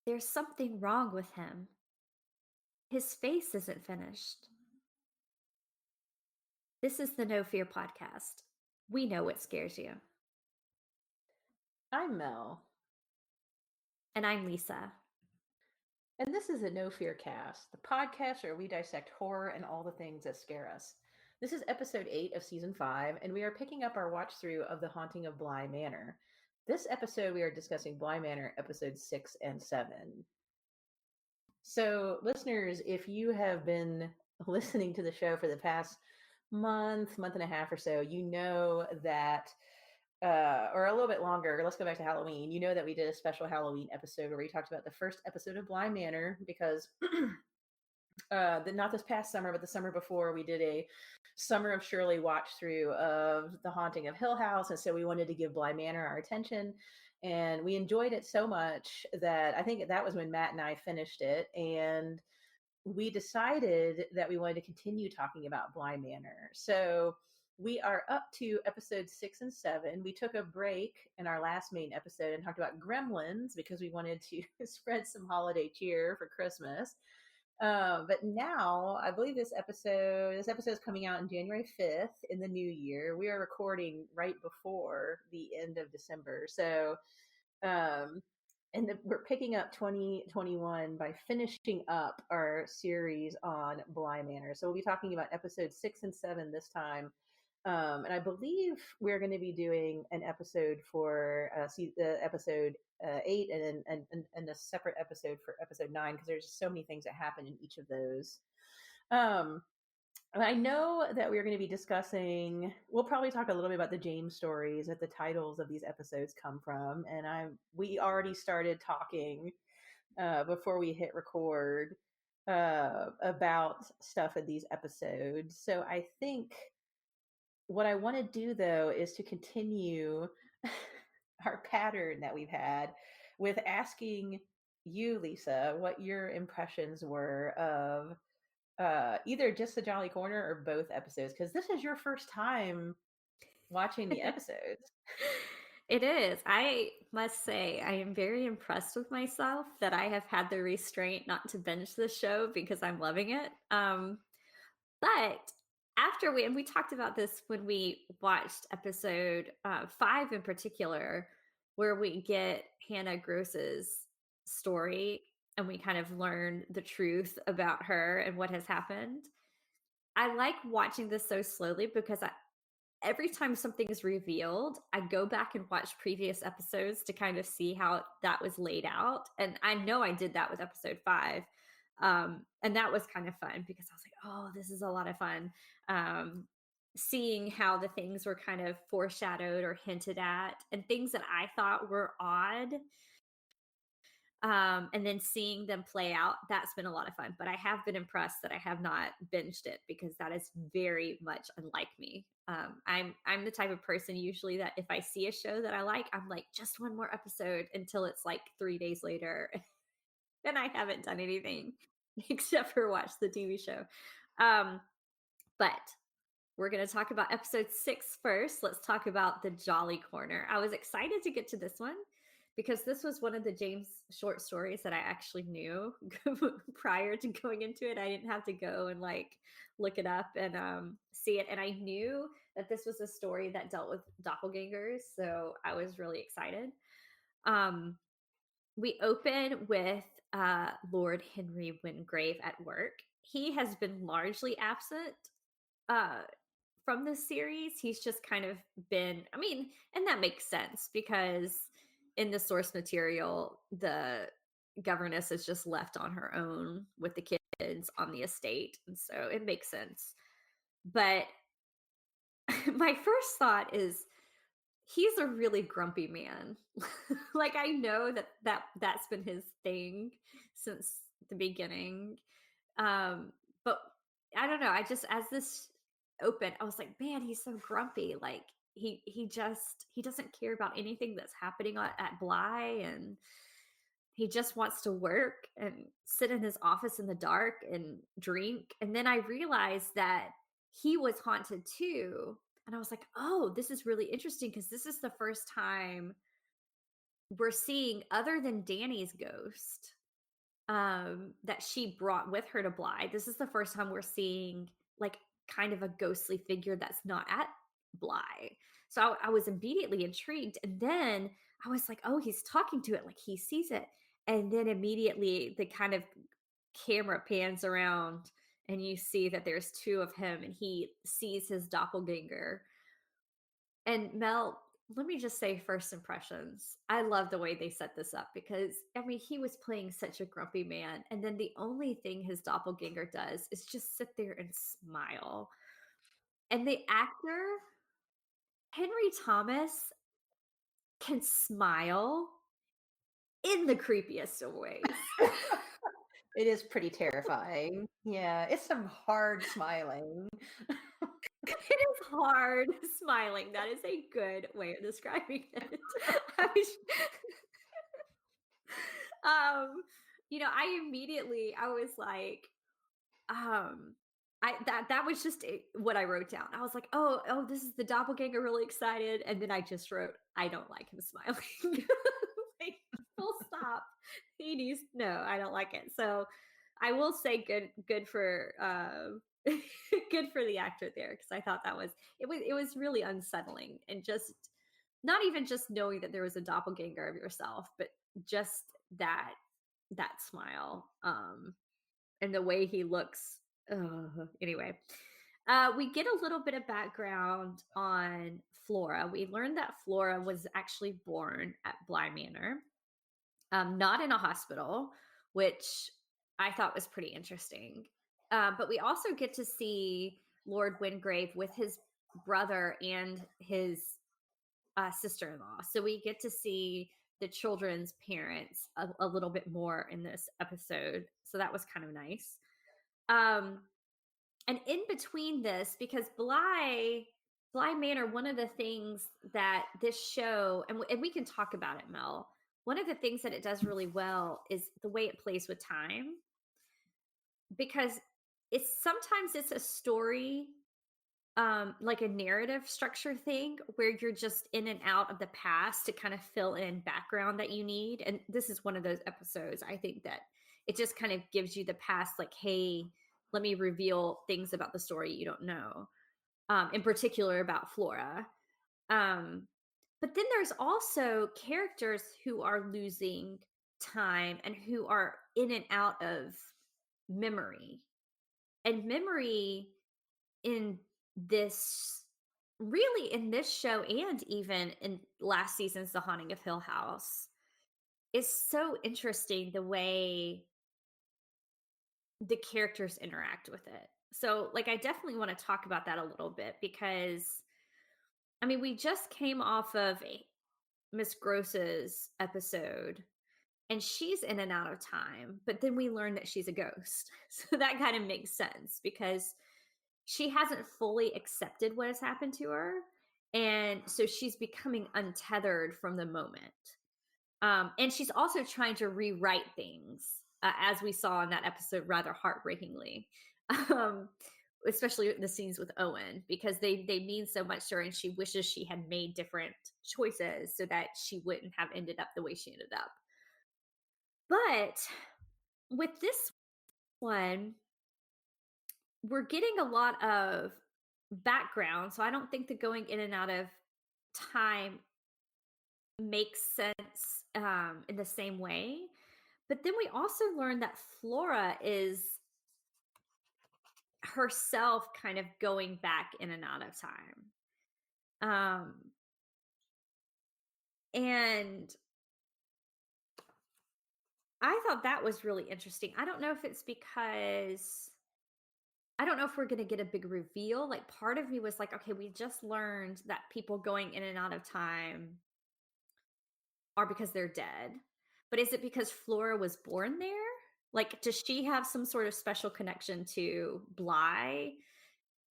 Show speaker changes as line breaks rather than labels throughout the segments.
There's something wrong with him. His face isn't finished. This is the No Fear podcast. We know what scares you.
I'm Mel,
And I'm Lisa.
and this is a No Fear Cast, the podcast where we dissect horror and all the things that scare us. This is episode 8 of season 5, and we are picking up our watch through of The Haunting of Bly Manor. This episode, we are discussing Bly Manor episodes 6 and 7. So, listeners, if you have been listening to the show for the past month and a half or so, you know that or a little bit longer. Let's go back to Halloween. You know that we did a special Halloween episode where we talked about the first episode of Bly Manor because not this past summer, but the summer before, we did a Summer of Shirley watch through of The Haunting of Hill House, and so we wanted to give Bly Manor our attention, and we enjoyed it so much that I think that was when Matt and I finished it, and we decided that we wanted to continue talking about Bly Manor. So we are up to episodes 6 and 7. We took a break in our last main episode and talked about Gremlins because we wanted to spread some holiday cheer for Christmas. But now I believe this episode is coming out on January 5th in the new year. We are recording right before the end of December. So um, we're picking up 2021 by finishing up our series on Bly Manor. So we'll be talking about episodes 6 and 7 this time. And I believe we're going to be doing an episode for episode 8 and a separate episode for episode 9 because there's just so many things that happen in each of those. Um, and I know that we're going to be discussing. We'll probably talk a little bit about the James stories that the titles of these episodes come from, and we already started talking before we hit record about stuff in these episodes. So I think what I want to do though is to continue our pattern that we've had with asking you, Lisa, what your impressions were of either just the Jolly Corner or both episodes, because this is your first time watching the episodes.
It is. I must say, I am very impressed with myself that I have had the restraint not to binge this show because I'm loving it. But after and we talked about this when we watched episode 5 in particular, where we get Hannah Gross's story and we kind of learn the truth about her and what has happened. I like watching this so slowly because every time something is revealed, I go back and watch previous episodes to kind of see how that was laid out. And I know I did that with episode 5. And that was kind of fun because I was like, oh, this is a lot of fun. Seeing how the things were kind of foreshadowed or hinted at and things that I thought were odd, and then seeing them play out, that's been a lot of fun. But I have been impressed that I have not binged it because that is very much unlike me. I'm the type of person usually that if I see a show that I like, I'm like, just one more episode until it's like 3 days later, and I haven't done anything except for watch the TV show. Um, but we're going to talk about episode 6 first. Let's talk about the Jolly Corner. I was excited to get to this one because this was one of the James short stories that I actually knew prior to going into it. I didn't have to go and like look it up and see it. And I knew that this was a story that dealt with doppelgangers. So I was really excited. Um, we open with Lord Henry Wingrave at work. He has been largely absent uh, from this series. He's just kind of been, I mean, and that makes sense because in the source material, the governess is just left on her own with the kids on the estate. And so it makes sense. But my first thought is he's a really grumpy man. Like I know that's been his thing since the beginning. But I don't know. I just as this opened, I was like, man, he's so grumpy. Like he doesn't care about anything that's happening at Bly, and he just wants to work and sit in his office in the dark and drink. And then I realized that he was haunted too. And I was like, oh, this is really interesting because this is the first time we're seeing other than Danny's ghost, that she brought with her to Bly. This is the first time we're seeing like kind of a ghostly figure that's not at Bly. So I was immediately intrigued. And then I was like, oh, he's talking to it like he sees it. And then immediately the kind of camera pans around and you see that there's two of him and he sees his doppelganger. And Mel, let me just say first impressions. I love the way they set this up because I mean he was playing such a grumpy man, and then the only thing his doppelganger does is just sit there and smile. And the actor, Henry Thomas, can smile in the creepiest of ways.
It is pretty terrifying. Yeah, it's some hard smiling.
It is hard smiling. That is a good way of describing it. I was um, I was like, um, that was just what I wrote down. I was like, oh, this is the doppelganger, really excited, and then I just wrote, I don't like him smiling. Like, full stop. He needs no, I don't like it. So I will say good for good for the actor there because I thought it was really unsettling and just not even just knowing that there was a doppelganger of yourself, but just that smile. And the way he looks. Anyway, we get a little bit of background on Flora. We learned that Flora was actually born at Bly Manor, not in a hospital, which I thought was pretty interesting. But we also get to see Lord Wingrave with his brother and his sister-in-law. So we get to see the children's parents a little bit more in this episode. So that was kind of nice. Um, and in between this, because Bly Manor, one of the things that this show, and we can talk about it, Mel. One of the things that it does really well is the way it plays with time, because it's a story, like a narrative structure thing where you're just in and out of the past to kind of fill in background that you need. And this is one of those episodes I think that it just kind of gives you the past, like, hey, let me reveal things about the story you don't know, in particular about Flora. Um, but then there's also characters who are losing time and who are in and out of memory. And memory in this really in this show and even in last season's The Haunting of Hill House is so interesting the way the characters interact with it. So, like, I definitely want to talk about that a little bit because I mean, we just came off of Miss Gross's episode and she's in and out of time, but then we learn that she's a ghost. So that kind of makes sense because she hasn't fully accepted what has happened to her. And so she's becoming untethered from the moment. And she's also trying to rewrite things, as we saw in that episode rather heartbreakingly. Um, Especially the scenes with Owen, because they mean so much to her and she wishes she had made different choices so that she wouldn't have ended up the way she ended up. But with this one, we're getting a lot of background. So I don't think the going in and out of time makes sense in the same way. But then we also learn that Flora is herself kind of going back in and out of time. Um, and I thought that was really interesting. I don't know if it's because I don't know if we're going to get a big reveal. Like, part of me was like, okay, we just learned that people going in and out of time are because they're dead. But is it because Flora was born there? Like, does she have some sort of special connection to Bly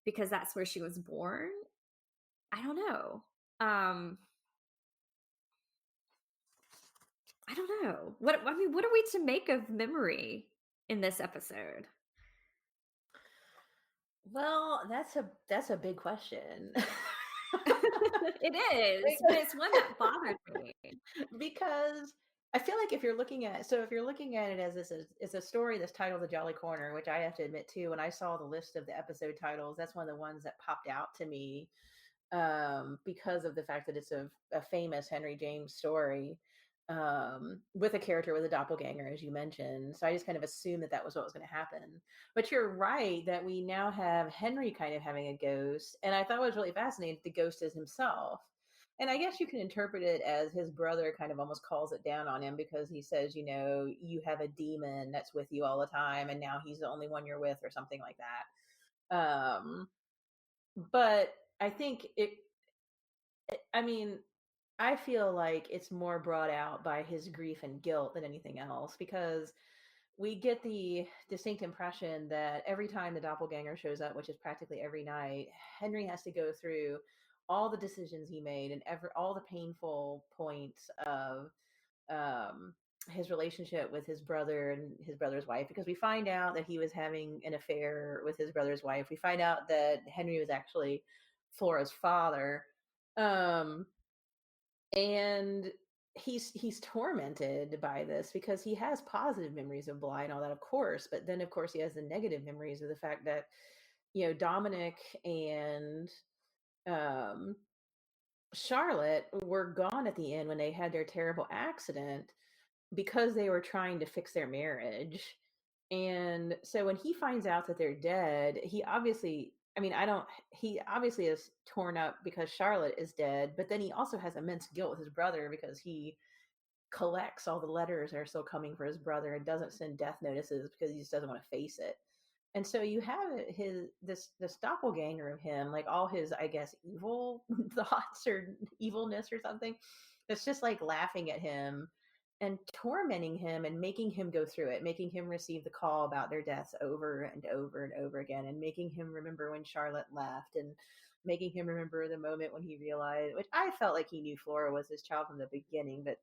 because that's where she was born? I don't know. Um, I don't know. What are we to make of memory in this episode?
Well, that's a big question.
It is, but it's one that bothered me.
Because I feel like if you're looking at it as this is it's a story that's titled The Jolly Corner, which I have to admit too, when I saw the list of the episode titles, that's one of the ones that popped out to me, because of the fact that it's a famous Henry James story, with a character with a doppelganger, as you mentioned. So I just kind of assumed that that was what was going to happen. But you're right that we now have Henry kind of having a ghost, and I thought it was really fascinating. The ghost is himself. And I guess you can interpret it as his brother kind of almost calls it down on him because he says, you have a demon that's with you all the time, and now he's the only one you're with, or something like that. But I think I mean, I feel like it's more brought out by his grief and guilt than anything else, because we get the distinct impression that every time the doppelganger shows up, which is practically every night, Henry has to go through all the decisions he made and all the painful points of, um, his relationship with his brother and his brother's wife, because we find out that he was having an affair with his brother's wife. We find out that Henry was actually Flora's father. Um, and he's tormented by this because he has positive memories of Bly and all that, of course, but then of course he has the negative memories of the fact that Dominic and um Charlotte were gone at the end when they had their terrible accident, because they were trying to fix their marriage. And so when he finds out that they're dead, he obviously, I mean, I don't, he obviously is torn up because Charlotte is dead, but then he also has immense guilt with his brother because he collects all the letters that are still coming for his brother and doesn't send death notices because he just doesn't want to face it. And so you have this doppelganger of him, like all his, I guess, evil thoughts or evilness or something, that's just like laughing at him and tormenting him and making him go through it, making him receive the call about their deaths over and over and over again, and making him remember when Charlotte left, and making him remember the moment when he realized, which I felt like he knew Flora was his child from the beginning, but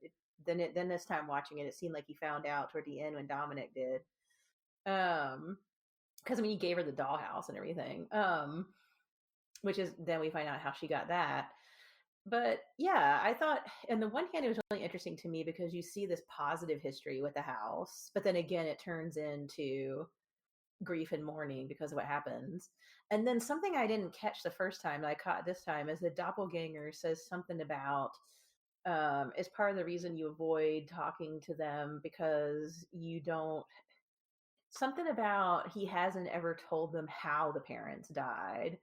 then this time watching it, it seemed like he found out toward the end when Dominic did. Um, because I mean, he gave her the dollhouse and everything. Which is, then we find out how she got that. But yeah, I thought, on the one hand, it was really interesting to me because you see this positive history with the house, but then again, it turns into grief and mourning because of what happens. And then something I didn't catch the first time that I caught this time is the doppelganger says something about, it's part of the reason you avoid talking to them because you don't, something about he hasn't ever told them how the parents died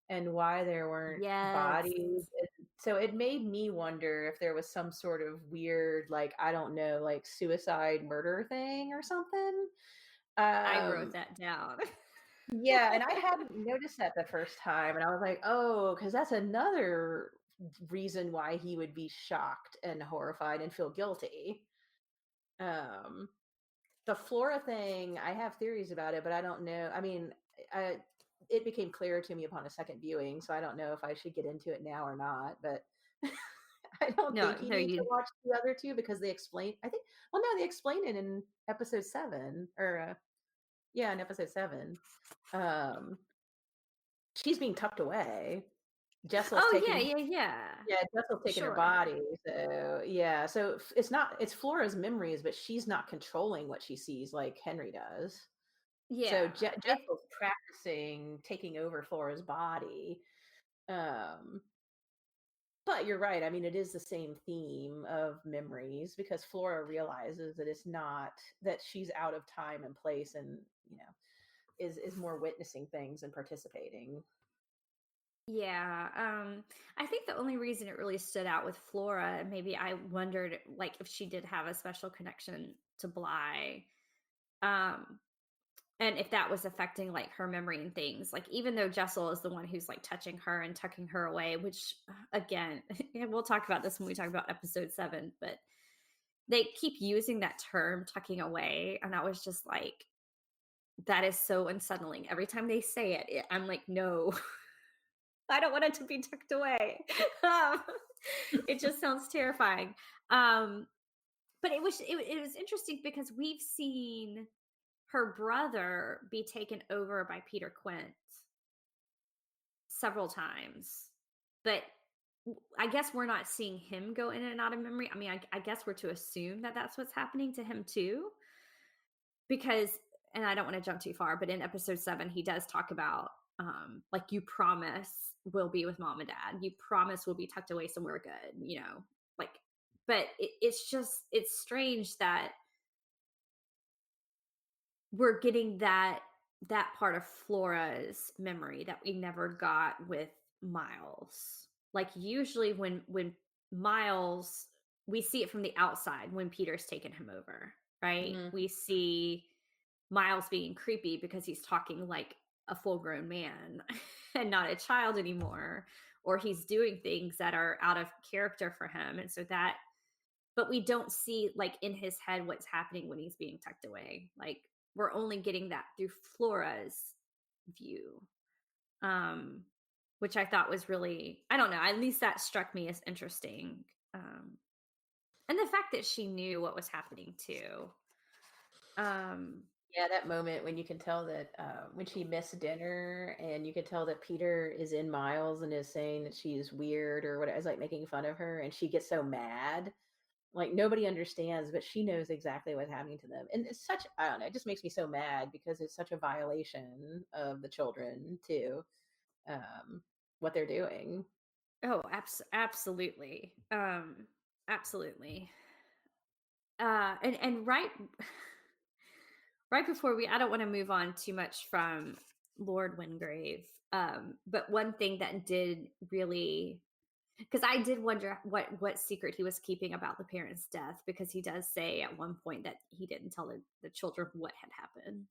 and why there weren't
Yes,
bodies. So it made me wonder if there was some sort of weird, like, I don't know, like suicide murder thing or something.
I wrote
Um,
that down.
yeah, and I hadn't noticed that the first time, and I was like, oh, because that's another reason why he would be shocked and horrified and feel guilty. Um, the Flora thing, I have theories about it, but I don't know. I mean, I, it became clear to me upon a second viewing, so I don't know if I should get into it now or not. But I don't
No,
think you
no,
need to
you
watch the other two because they explain. I think. Well, no, they explain it in episode 7, or yeah, in episode 7. Um, she's being tucked away. Jessel's
Oh, yeah,
taking.
yeah, yeah.
Yeah, Jessel's taking her
Sure.
body. So yeah, so it's not. It's Flora's memories, but she's not controlling what she sees like Henry does. So
Yeah,
Jessel's practicing taking over Flora's body. Um, but you're right. I mean, it is the same theme of memories because Flora realizes that it's not that she's out of time and place, and is more witnessing things and participating.
yeah, I think the only reason it really stood out with Flora, and maybe I wondered, like, if she did have a special connection to Bly, um, and if that was affecting, like, her memory and things, like, even though Jessel is the one who's, like, touching her and tucking her away, which, again, and we'll talk about this when we talk about episode 7, but they keep using that term, "tucking away," and I was just like, "That is so unsettling." Every time they say it, I'm like, "No." I don't want it to be tucked away. Um, it just sounds terrifying. Um, but it was interesting because we've seen her brother be taken over by Peter Quint several times, but I guess we're not seeing him go in and out of memory. I mean, I guess we're to assume that that's what's happening to him too, because, and I don't want to jump too far, but in episode 7, he does talk about, like, you promise we'll be with mom and dad. You promise we'll be tucked away somewhere good, like, but it's just, it's strange that we're getting that part of Flora's memory that we never got with Miles. Like, usually when Miles, we see it from the outside when Peter's taken him over, right?
Mhm.
We see Miles being creepy because he's talking like a full-grown man and not a child anymore, or he's doing things that are out of character for him. And so that, but we don't see, like, in his head what's happening when he's being tucked away. Like, we're only getting that through Flora's view, um, which I thought was really, I don't know, at least that struck me as interesting. And the fact that she knew what was happening too. Um,
Yeah, that moment when you can tell that when she missed dinner and you can tell that Peter is in Miles and is saying that she's weird or whatever, is like making fun of her, and she gets so mad. Like nobody understands, but she knows exactly what's happening to them. And it's such, I don't know, it just makes me so mad because it's such a violation of the children too, um, what they're doing.
oh, absolutely. Absolutely. And right before we, I don't want to move on too much from Lord Wingrave. But one thing that did really, because I did wonder what secret he was keeping about the parents' death, because he does say at one point that he didn't tell the children what had happened.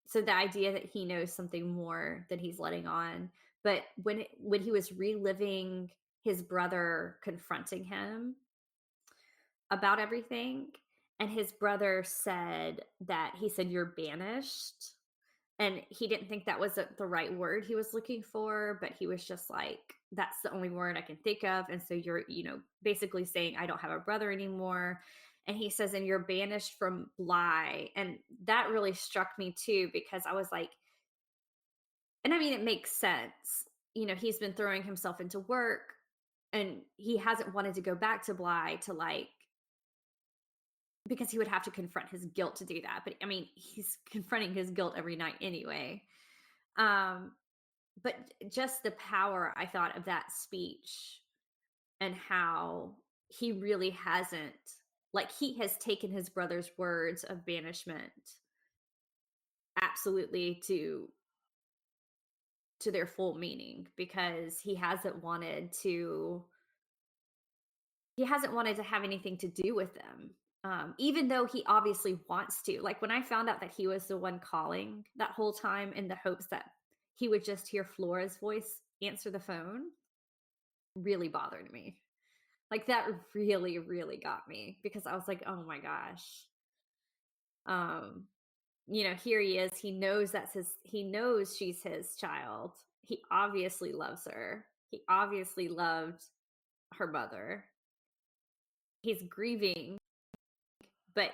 So the idea that he knows something more than he's letting on. But when he was reliving his brother confronting him about everything, and his brother said that, he said, "You're banished." And he didn't think that was the right word he was looking for, but he was just like, "That's the only word I can think of." And so you're, basically saying, "I don't have a brother anymore." And he says, "And you're banished from Bly." And that really struck me too, because I was like, and I mean, it makes sense. He's been throwing himself into work, and he hasn't wanted to go back to Bly to, like, because he would have to confront his guilt to do that. But I mean, he's confronting his guilt every night anyway. Um, but just the power, I thought, of that speech, and how he really hasn't, like, he has taken his brother's words of banishment absolutely to their full meaning, because he hasn't wanted to have anything to do with them. Even though he obviously wants to. Like, when I found out that he was the one calling that whole time in the hopes that he would just hear Flora's voice answer the phone, really bothered me. Like, that really, really got me, because I was like, "Oh my gosh." Um, here he is. He knows she's his child. He obviously loves her. He obviously loved her mother. He's grieving, but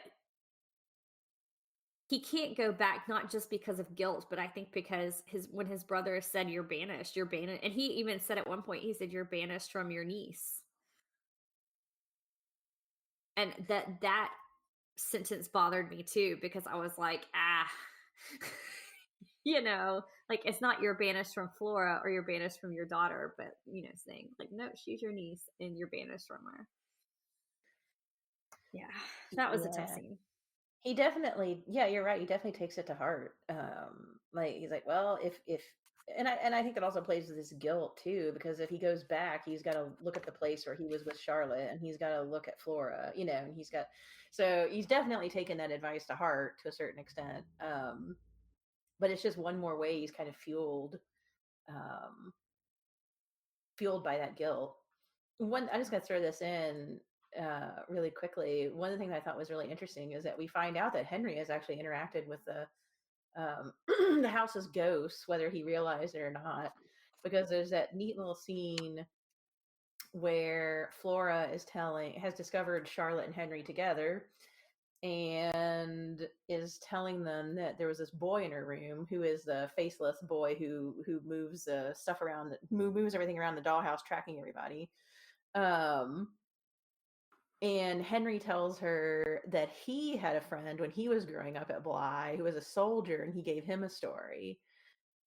he can't go back, not just because of guilt, but I think because when his brother said, you're banished," and he even said at one point, he said, "You're banished from your niece." And that sentence bothered me too, because I was like, like, it's not you're banished from Flora or you're banished from your daughter, but, saying like, "No, she's your niece and you're banished from her." Yeah, that was a tough
Yeah.
scene.
He definitely, yeah, you're right. He definitely takes it to heart. Like he's like, well, if, and I think that also plays with his guilt too, because if he goes back, he's got to look at the place where he was with Charlotte, and he's got to look at Flora, and so he's definitely taken that advice to heart to a certain extent. But it's just one more way he's kind of um, fueled by that guilt. I just got to throw this in really quickly. One of the things I thought was really interesting is that we find out that Henry has actually interacted with the house's ghosts, whether he realized it or not, because there's that neat little scene where Flora has discovered Charlotte and Henry together, and friend is telling them that there was this boy in her room who is the faceless boy who moves stuff around, moves everything around the dollhouse, tracking everybody. Um, and Henry tells her that he had a friend when he was growing up at Bly who was a soldier, and he gave him a story.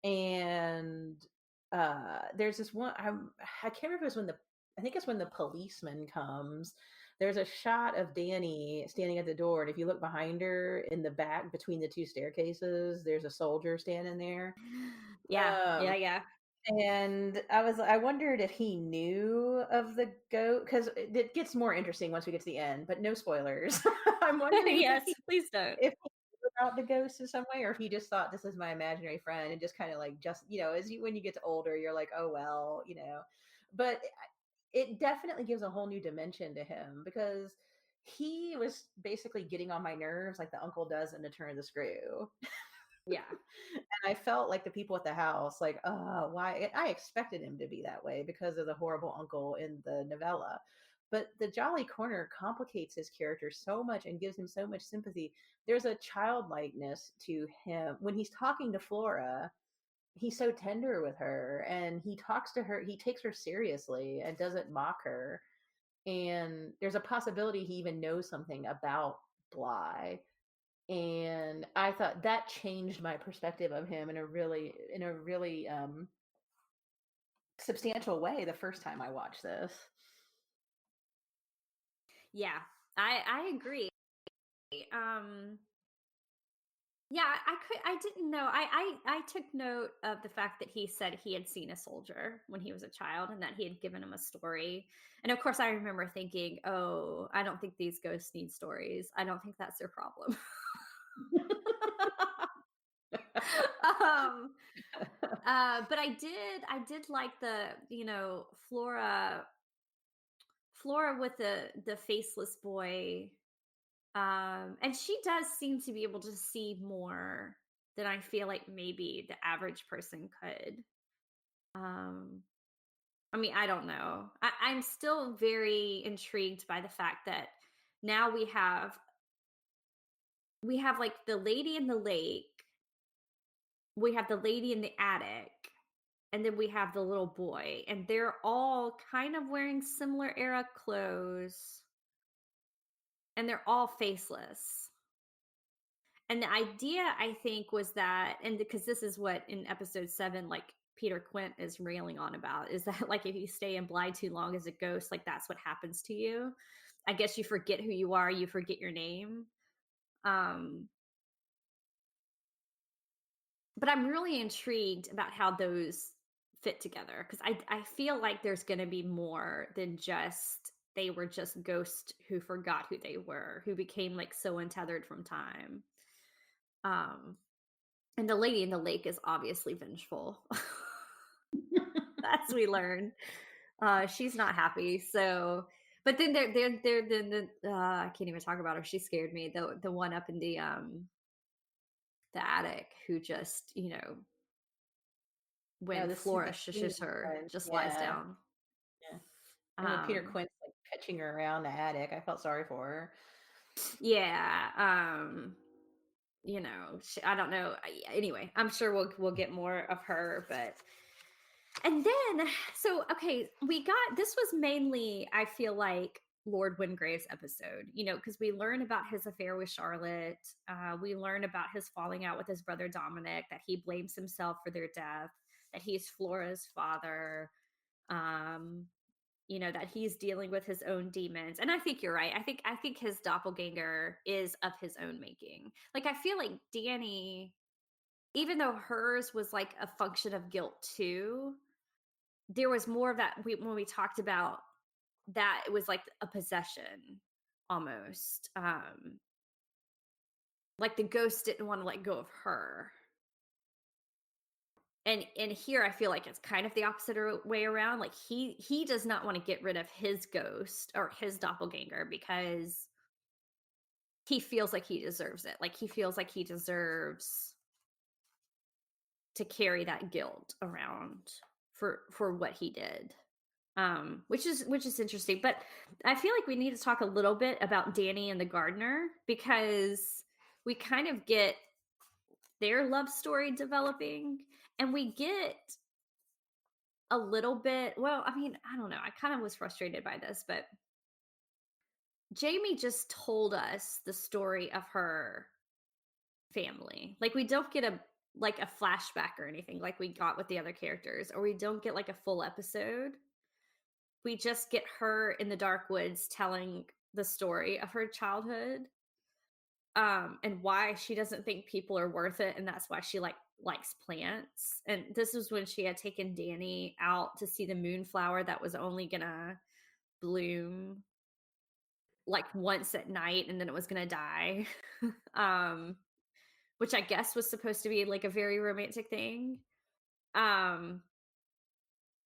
And there's this one, I can't remember if it was when I think it's when the policeman comes. There's a shot of Danny standing at the door, and if you look behind her in the back between the two staircases, there's a soldier standing there.
Yeah,
Um,
yeah, yeah.
and I wondered if he knew of the goat, because it gets more interesting once we get to the end, but no spoilers. I'm wondering
Yes, please don't.
if he knew about the ghost in some way, or if he just thought this is my imaginary friend and just kind of like, just, as you, when you get to older, you're like, oh well, but it definitely gives a whole new dimension to him, because he was basically getting on my nerves like the uncle does in The Turn of the Screw.
Yeah.
And I felt like the people at the house, like, why? I expected him to be that way because of the horrible uncle in the novella. But the Jolly Corner complicates his character so much and gives him so much sympathy. There's a childlikeness to him. When he's talking to Flora, he's so tender with her, and he talks to her, he takes her seriously and doesn't mock her. And there's a possibility he even knows something about Bly. And I thought that changed my perspective of him in a really substantial way the first time I watched this.
Yeah, I agree. Um, yeah, I didn't know. I took note of the fact that he said he had seen a soldier when he was a child and that he had given him a story. And of course I remember thinking, "Oh, I don't think these ghosts need stories. I don't think that's their problem." um but I did like the, Flora with the faceless boy. And she does seem to be able to see more than I feel like maybe the average person could. Um, I mean, I don't know. I'm still very intrigued by the fact that now we have like the lady in the lake, we have the lady in the attic, and then we have the little boy, and they're all kind of wearing similar era clothes, and they're all faceless. And the idea, I think, was that, and because this is what in episode 7, like, Peter Quint is railing on about, is that, like, if you stay in Bly too long as a ghost, like, that's what happens to you. I guess you forget who you are, you forget your name. Um, but I'm really intrigued about how those fit together, because I feel like there's gonna be more than just they were just ghosts who forgot who they were, who became, like, so untethered from time. Um And the lady in the lake is obviously vengeful. As we learn. She's not happy, so but then there I can't even talk about her, she scared me. The one up in the attic who just,
No,
when
the
Flora
scene
shushes her,
when,
just lies
yeah,
down.
yeah. And when Peter
Um,
Quint's like catching her around the attic, I felt sorry for her.
yeah, I don't know. Anyway, I'm sure we'll get more of her, but and then, so okay, we got this was mainly, I feel like, Lord Wingrave's episode, because we learn about his affair with Charlotte. We learn about his falling out with his brother Dominic, that he blames himself for their death, that he's Flora's father, um, that he's dealing with his own demons. And I think you're right. I think his doppelganger is of his own making. Like, I feel like Danny, even though hers was like a function of guilt too, there was more of that when we talked about that it was like a possession almost. Like the ghost didn't want to let go of her. And here I feel like it's kind of the opposite way around. Like he does not want to get rid of his ghost or his doppelganger because he feels like he deserves it. Like he feels like he deserves to carry that guilt around for what he did. Which is interesting. But I feel like we need to talk a little bit about Danny and the gardener, because we kind of get their love story developing, and we get a little bit, well, I mean, I don't know, I kind of was frustrated by this, but Jamie just told us the story of her family. Like, we don't get a flashback or anything like we got with the other characters, or we don't get like a full episode. We just get her in the dark woods telling the story of her childhood, and why she doesn't think people are worth it, and that's why she likes plants. And this was when she had taken Danny out to see the moonflower that was only gonna bloom like once at night, and then it was gonna die. um which I guess was supposed to be like a very romantic thing. um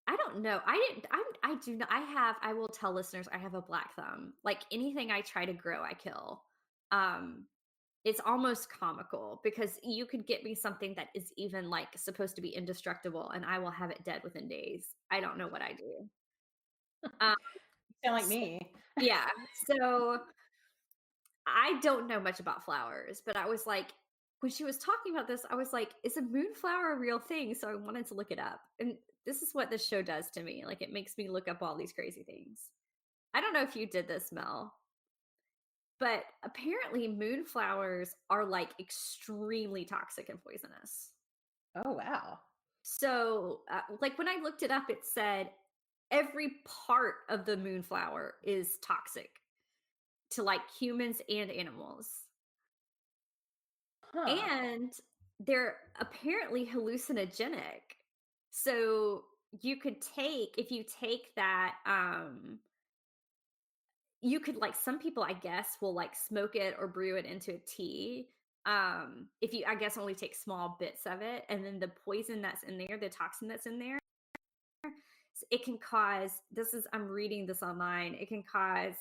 I don't know. I didn't I do not I will tell listeners I have a black thumb. Like, anything I try to grow, I kill. Um, it's almost comical because you could get me something that is even, like, supposed to be indestructible, and I will have it dead within days. I don't know what I do. Um,
Sound like
so
me.
yeah, so I don't know much about flowers, but I was like, when she was talking about this, I was like, "Is a moonflower a real thing?" So I wanted to look it up, and this is what this show does to me. Like, it makes me look up all these crazy things. I don't know if you did this, Mel, but apparently moonflowers are, like, extremely toxic and poisonous.
Oh, wow.
So, like, when I looked it up, it said every part of the moonflower is toxic to, like, humans and animals.
Huh.
And they're apparently hallucinogenic. So, you could take if you take that, you could, like, some people, I guess, will, like, smoke it or brew it into a tea. If you, I guess, only take small bits of it, and then the poison that's in there, the toxin that's in there, it can cause, this is, I'm reading this online, it can cause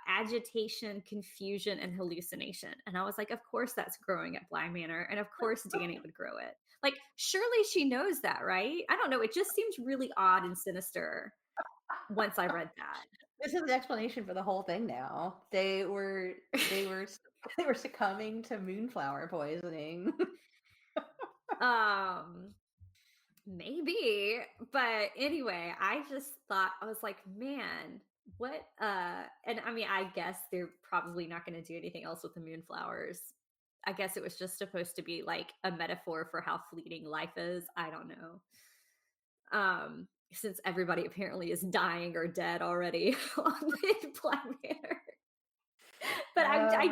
agitation, confusion, and hallucination. And I was like, of course that's growing at Bly Manor, and of course Danny would grow it. Like, surely she knows that, right? I don't know, it just seems really odd and sinister once I read that.
This is the explanation for the whole thing now. They were they were succumbing to moonflower poisoning.
um Maybe, but anyway, I just thought, I was like, "Man, what," and I mean, I guess they're probably not gonna do anything else with the moonflowers. I guess it was just supposed to be like a metaphor for how fleeting life is. I don't know. Since everybody apparently is dying or dead already on the planet. But
Uh,
I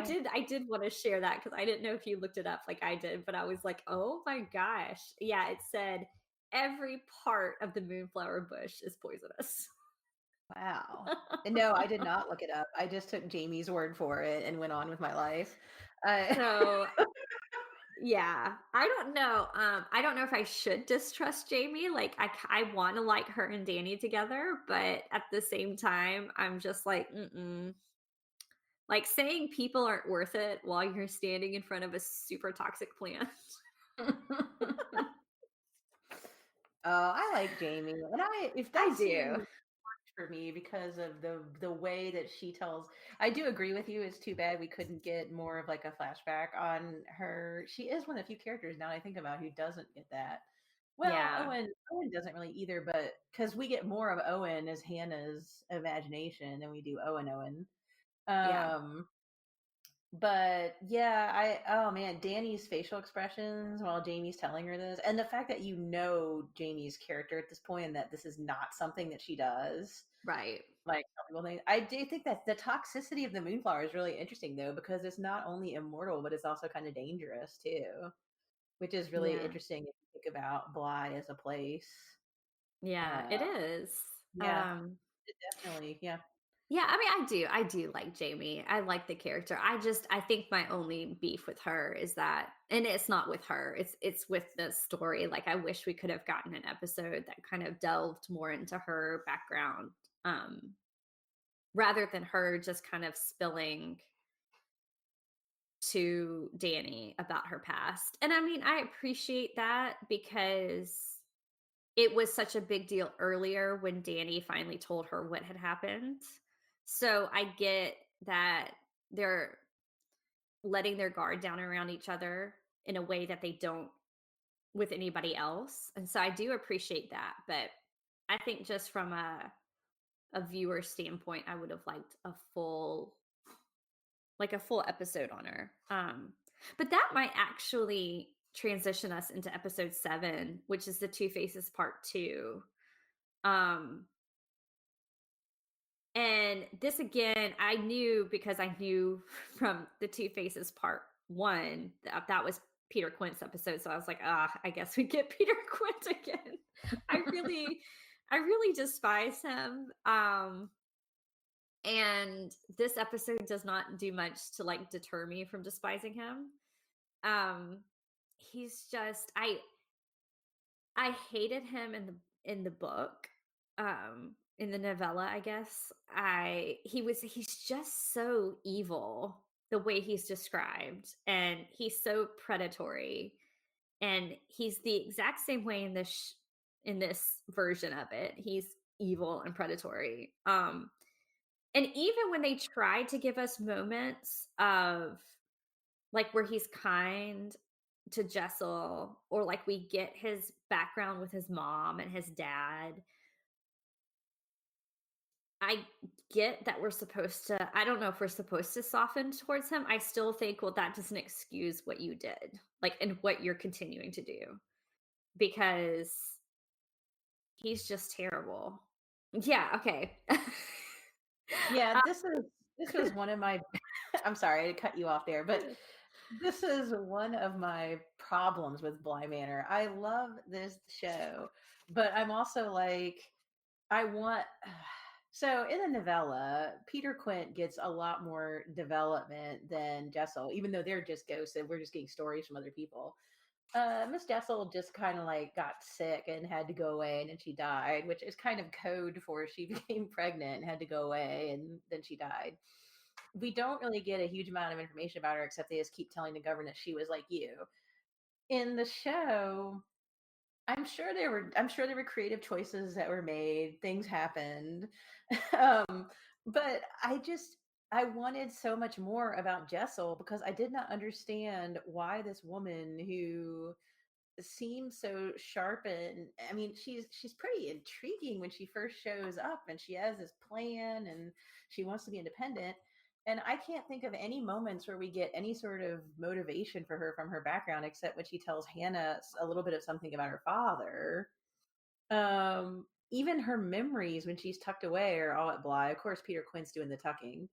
did wanna share that because I didn't know if you looked it up like I did, but I was like, "Oh my gosh." Yeah, it said, "Every part of the moonflower bush is poisonous."
wow. And no, I did not look it up. I just took Jamie's word for it and went on with my life. Uh,
So, yeah, I don't know if I should distrust Jamie, like, I wanna like her and Danny together, but at the same time, I'm just like, "Mm-mm." Like, saying people aren't worth it while you're standing in front of a super toxic plant.
I like Jamie, and I if
I
that
do.
scene for me because of the way that she tells. I do agree with you. It's too bad we couldn't get more of like a flashback on her. She is one of the few characters now I think about who doesn't get that. Well,
Yeah,
Owen doesn't really either, but because we get more of Owen as Hannah's imagination than we do Owen.
yeah,
Um, but yeah, I oh man, Danny's facial expressions while Jamie's telling her this, and the fact that you know Jamie's character at this point and that this is not something that she does.
right.
Like some people think. I do think that the toxicity of the moonflower is really interesting though, because it's not only immortal, but it's also kind of dangerous too, which is really
Yeah.
interesting if you think about Bly as a place.
Yeah, it
Uh,
is.
yeah, it definitely. Yeah.
Yeah, I mean, I do like Jamie. I like the character. I think my only beef with her is that, and it's not with her, it's with the story. Like, I wish we could have gotten an episode that kind of delved more into her background, um, rather than her just kind of spilling to Danny about her past. And I mean, I appreciate that because it was such a big deal earlier when Danny finally told her what had happened. So I get that there letting their guard down around each other in a way that they don't with anybody else, and so I do appreciate that, but I think just from a viewer standpoint, I would have liked a full episode on her. But that might actually transition us into episode 7, which is the Two Faces part 2. Um, and this again, I knew because I knew from the Two Faces part 1 that that was Peter Quint's episode. So I was like, ah, I guess we get Peter Quint again. I really, I really despise him. And this episode does not do much to like deter me from despising him. Um, he's just I hated him in the book, in the novella, I guess. He's just so evil the way he's described, and he's so predatory, and he's the exact same way in this version of it. He's evil and predatory. And even when they try to give us moments of like, where he's kind to Jessel, or, like, we get his background with his mom and his dad. I get that we're supposed to I don't know if we're supposed to soften towards him. I still think, well, that doesn't excuse what you did, like, and what you're continuing to do, because he's just terrible. Yeah, okay.
Yeah, this was one of my I'm sorry to cut you off there, but this is one of my problems with Bly Manor. I love this show, but I'm also like, I want. So in the novella, Peter Quint gets a lot more development than Jessel, even though they're just ghosts and we're just getting stories from other people. Miss Jessel just kind of like got sick and had to go away, and then she died, which is kind of code for she became pregnant and had to go away, and then she died. We don't really get a huge amount of information about her except they just keep telling the government she was like you. In the show, I'm sure there were creative choices that were made, things happened. um, but I wanted so much more about Jessel because I did not understand why this woman who seems so sharp, and I mean she's pretty intriguing when she first shows up and she has this plan and she wants to be independent, and I can't think of any moments where we get any sort of motivation for her from her background except when she tells Hannah a little bit of something about her father. Even her memories when she's tucked away are all at Bly. Of course Peter Quint's doing the tucking,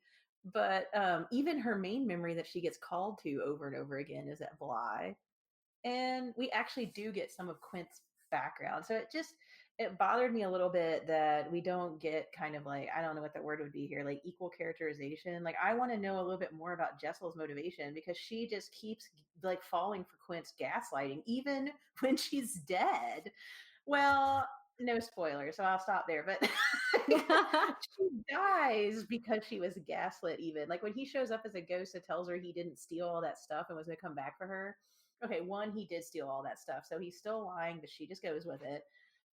but even her main memory that she gets called to over and over again is at Bly, and we actually do get some of Quint's background. So it bothered me a little bit that we don't get kind of like, I don't know what the word would be here, like equal characterization. Like I want to know a little bit more about Jessel's motivation because she just keeps like falling for Quint's gaslighting even when she's dead. Well, no spoilers, so I'll stop there. But she dies because she was gaslit. Even like when he shows up as a ghost that tells her he didn't steal all that stuff and was going to come back for her. Okay, one, he did steal all that stuff, so he's still lying, but she just goes with it.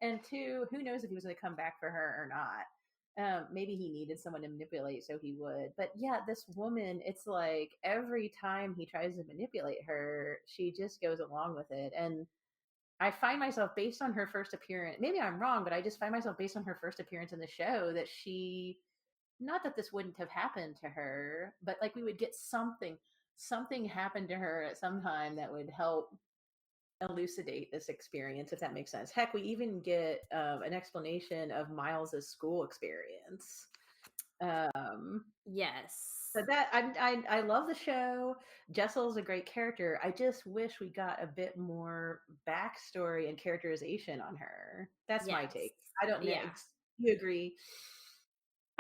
And two, who knows if he was going to come back for her or not? Maybe he needed someone to manipulate, so he would. But yeah, this woman, it's like every time he tries to manipulate her, she just goes along with it. And I find myself based on her first appearance, maybe I'm wrong, but I just find myself based on her first appearance in the show that she, not that this wouldn't have happened to her, but like we would get something happened to her at some time that would help elucidate this experience, if that makes sense. Heck, we even get an explanation of Miles's school experience.
Yes.
But I love the show. Jessel's a great character. I just wish we got a bit more backstory and characterization on her. That's my
Yes.
take. I don't know.
Yeah.
You agree?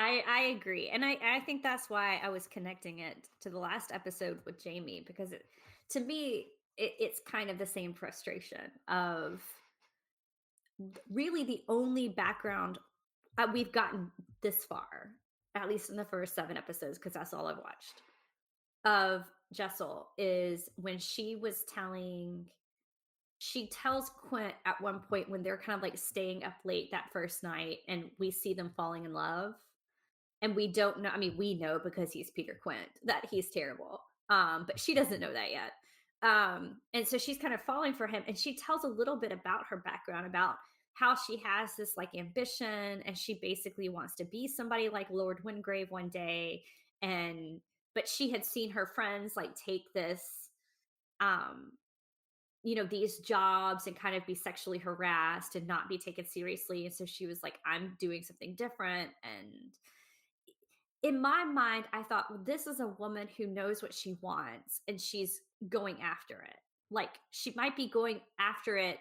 I agree, and I think that's why I was connecting it to the last episode with Jamie, because to me it's kind of the same frustration of really the only background we've gotten this far, at least in the first 7 episodes, because that's all I've watched of Jessel, is when she tells Quint at one point when they're kind of like staying up late that first night, and we see them falling in love. And we don't know, I mean, we know because he's Peter Quint that he's terrible. But she doesn't know that yet. And so she's kind of falling for him, and she tells a little bit about her background, about how she has this like ambition, and she basically wants to be somebody like Lord Wingrave one day. And but she had seen her friends like take this um these jobs and kind of be sexually harassed and not be taken seriously. And so she was like, I'm doing something different. And in my mind, I thought, well, this is a woman who knows what she wants and she's going after it. Like, she might be going after it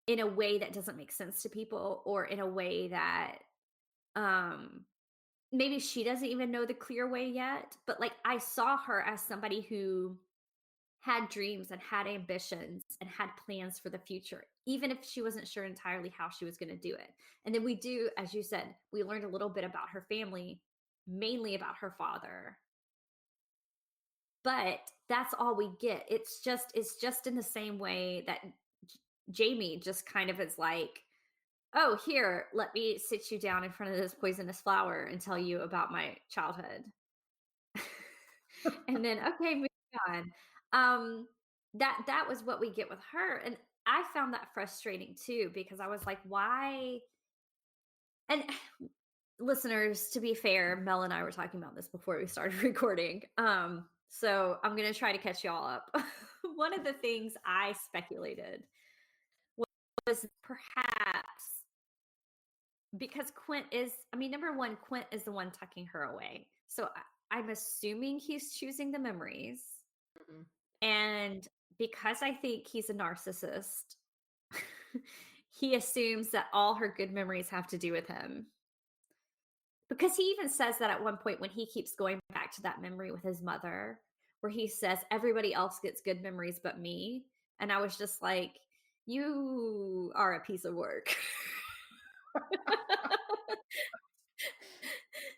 in a way that doesn't make sense to people, or in a way that um maybe she doesn't even know the clear way yet. But like, I saw her as somebody who had dreams and had ambitions and had plans for the future, even if she wasn't sure entirely how she was going to do it. And then we do, as you said, we learned a little bit about her family, mainly about her father. But that's all we get. It's just in the same way that Jamie just kind of is like, "Oh, here, let me sit you down in front of this poisonous flower and tell you about my childhood." And then, okay, moving on. Um, that was what we get with her, and I found that frustrating too, because I was like, "Why?" And listeners, to be fair, Mel and I were talking about this before we started recording. So I'm gonna try to catch y'all up. One of the things I speculated was perhaps because Quint is, I mean, number one, Quint is the one tucking her away. So I'm assuming he's choosing the memories.
Mhm.
And because I think he's a narcissist, he assumes that all her good memories have to do with him. Because he even says that at one point when he keeps going back to that memory with his mother, where he says, "Everybody else gets good memories but me." And I was just like, "You are a piece of work."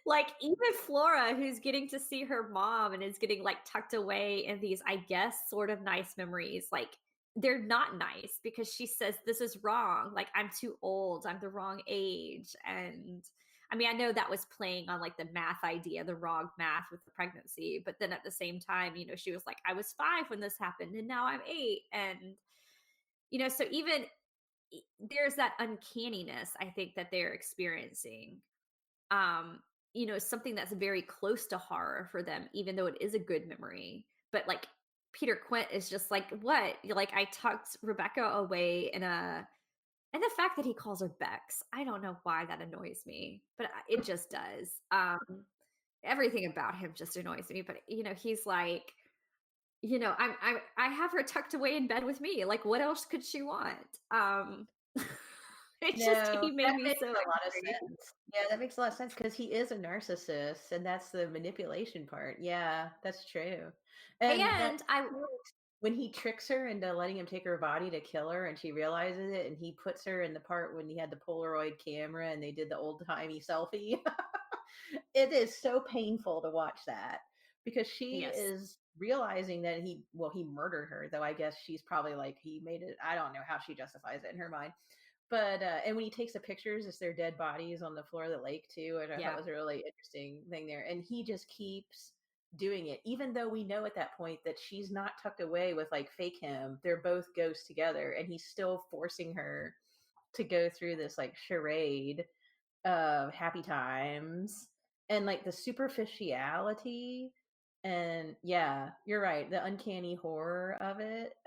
Like, even Flora, who's getting to see her mom and is getting, like, tucked away in these, I guess, sort of nice memories, like, they're not nice because she says, "This is wrong, like, I'm too old, I'm the wrong age." And, I mean, I know that was playing on, like, the math idea, the wrong math with the pregnancy, but then at the same time, she was like, "I was 5 when this happened, and now I'm 8." And, so even there's that uncanniness, I think, that they're experiencing, um something that's very close to horror for them, even though it is a good memory. But like, Peter Quint is just like, what? Like, I tucked Rebecca away in a, and the fact that he calls her Bex, I don't know why that annoys me, but it just does. Everything about him just annoys me. But he's like, I have her tucked away in bed with me, like, what else could she want? It just,
No,
he made
that
me
makes
so
a lot of
angry.
sense. Yeah, that makes a lot of sense because he is a narcissist, and that's the manipulation part. Yeah, that's true. And that
And I
when he tricks her into letting him take her body to kill her and she realizes it, and he puts her in the part when he had the Polaroid camera and they did the old-timey selfie. It is so painful to watch that because she
Yes.
is realizing that he murdered her, though I guess she's probably like, he made it. I don't know how she justifies it in her mind. But and when he takes the pictures, it's their dead bodies on the floor of the lake too, and I thought
Yeah.
was a really interesting thing there. And he just keeps doing it, even though we know at that point that she's not tucked away with like fake him. They're both ghosts together, and he's still forcing her to go through this like charade of happy times and like the superficiality. And yeah, you're right, the uncanny horror of it.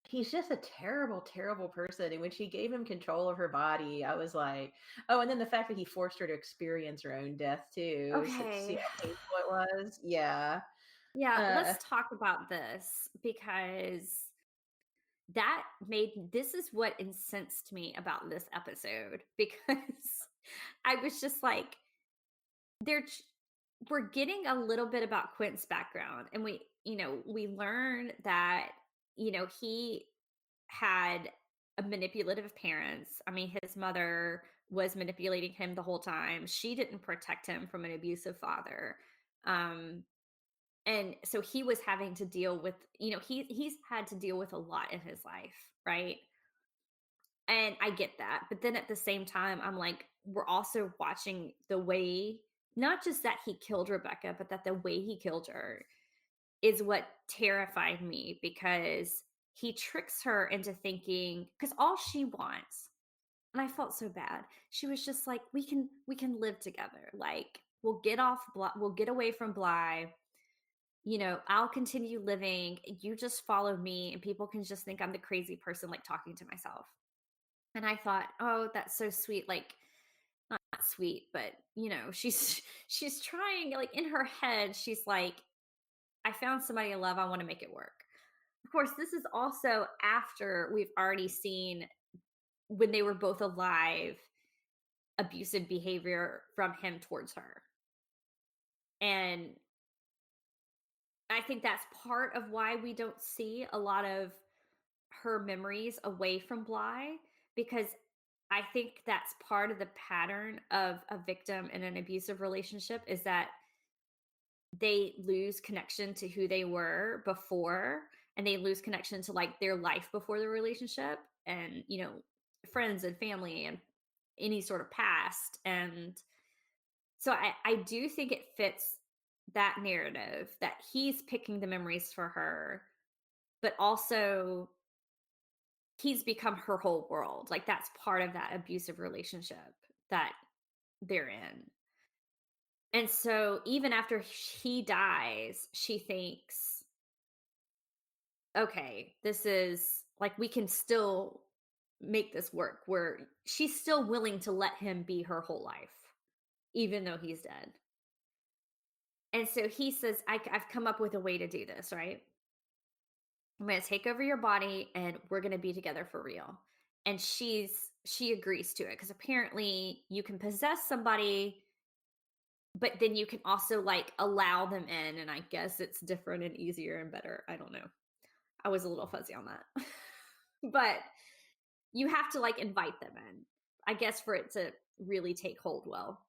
He's just a terrible, terrible person, and when she gave him control of her body, I was like, oh, and then the fact that he forced her to experience her own death too, to see
Okay.
how painful it was. Yeah.
Yeah,
Uh,
let's talk about this, because this is what incensed me about this episode, because I was just like, they're ch- we're getting a little bit about Quint's background, and we learn that he had a manipulative parents. I mean, his mother was manipulating him the whole time. She didn't protect him from an abusive father. Um, and so he was having to deal with, he's had to deal with a lot in his life, right? And I get that. But then at the same time, I'm like, we're also watching the way not just that he killed Rebecca, but that the way he killed her is what terrified me because he tricks her into thinking because all she wants, and I felt so bad. She was just like, we can live together. Like, we'll get away from Bly. I'll continue living. You just follow me, and people can just think I'm the crazy person, like talking to myself. And I thought, oh, that's so sweet. Like, not sweet, but she's she's trying, like in her head, she's like, I found somebody I love, I want to make it work. Of course, this is also after we've already seen when they were both alive, abusive behavior from him towards her. And I think that's part of why we don't see a lot of her memories away from Bly, because I think that's part of the pattern of a victim in an abusive relationship is that they lose connection to who they were before, and they lose connection to like their life before the relationship, and friends and family and any sort of past. And so I do think it fits that narrative that he's picking the memories for her, but also he's become her whole world. Like, that's part of that abusive relationship that they're in. And so even after he dies, she thinks, okay, this is like, we can still make this work, where she's still willing to let him be her whole life, even though he's dead. And so he says, I've come up with a way to do this, right? I'm going to take over your body and we're going to be together for real. And she agrees to it because apparently you can possess somebody, but then you can also like allow them in. And I guess it's different and easier and better. I don't know. I was a little fuzzy on that. But you have to like invite them in, I guess, for it to really take hold well.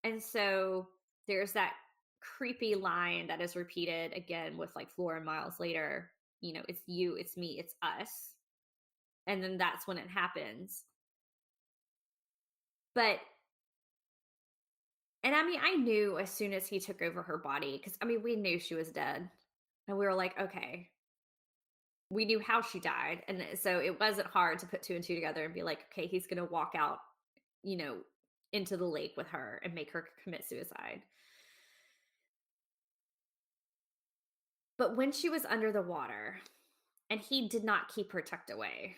And so there's that creepy line that is repeated again with like Flora and Miles later. It's you, it's me, it's us. And then that's when it happens. But, and I mean, I knew as soon as he took over her body, because I mean, we knew she was dead. And we were like, okay, we knew how she died. And so it wasn't hard to put two and two together and be like, okay, he's going to walk out, you know, into the lake with her and make her commit suicide. But when she was under the water and he did not keep her tucked away,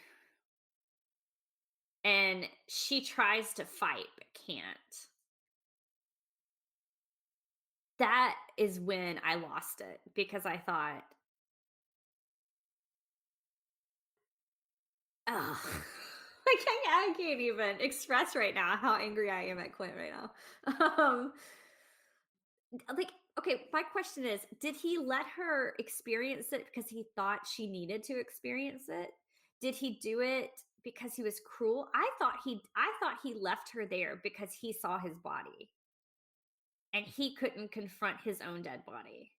and she tries to fight but can't, that is when I lost it because I thought, oh, I can't even express right now how angry I am at Clint right now. Um, like, okay, my question is, did he let her experience it because he thought she needed to experience it? Did he do it because he was cruel? I thought he left her there because he saw his body and he couldn't confront his own dead body.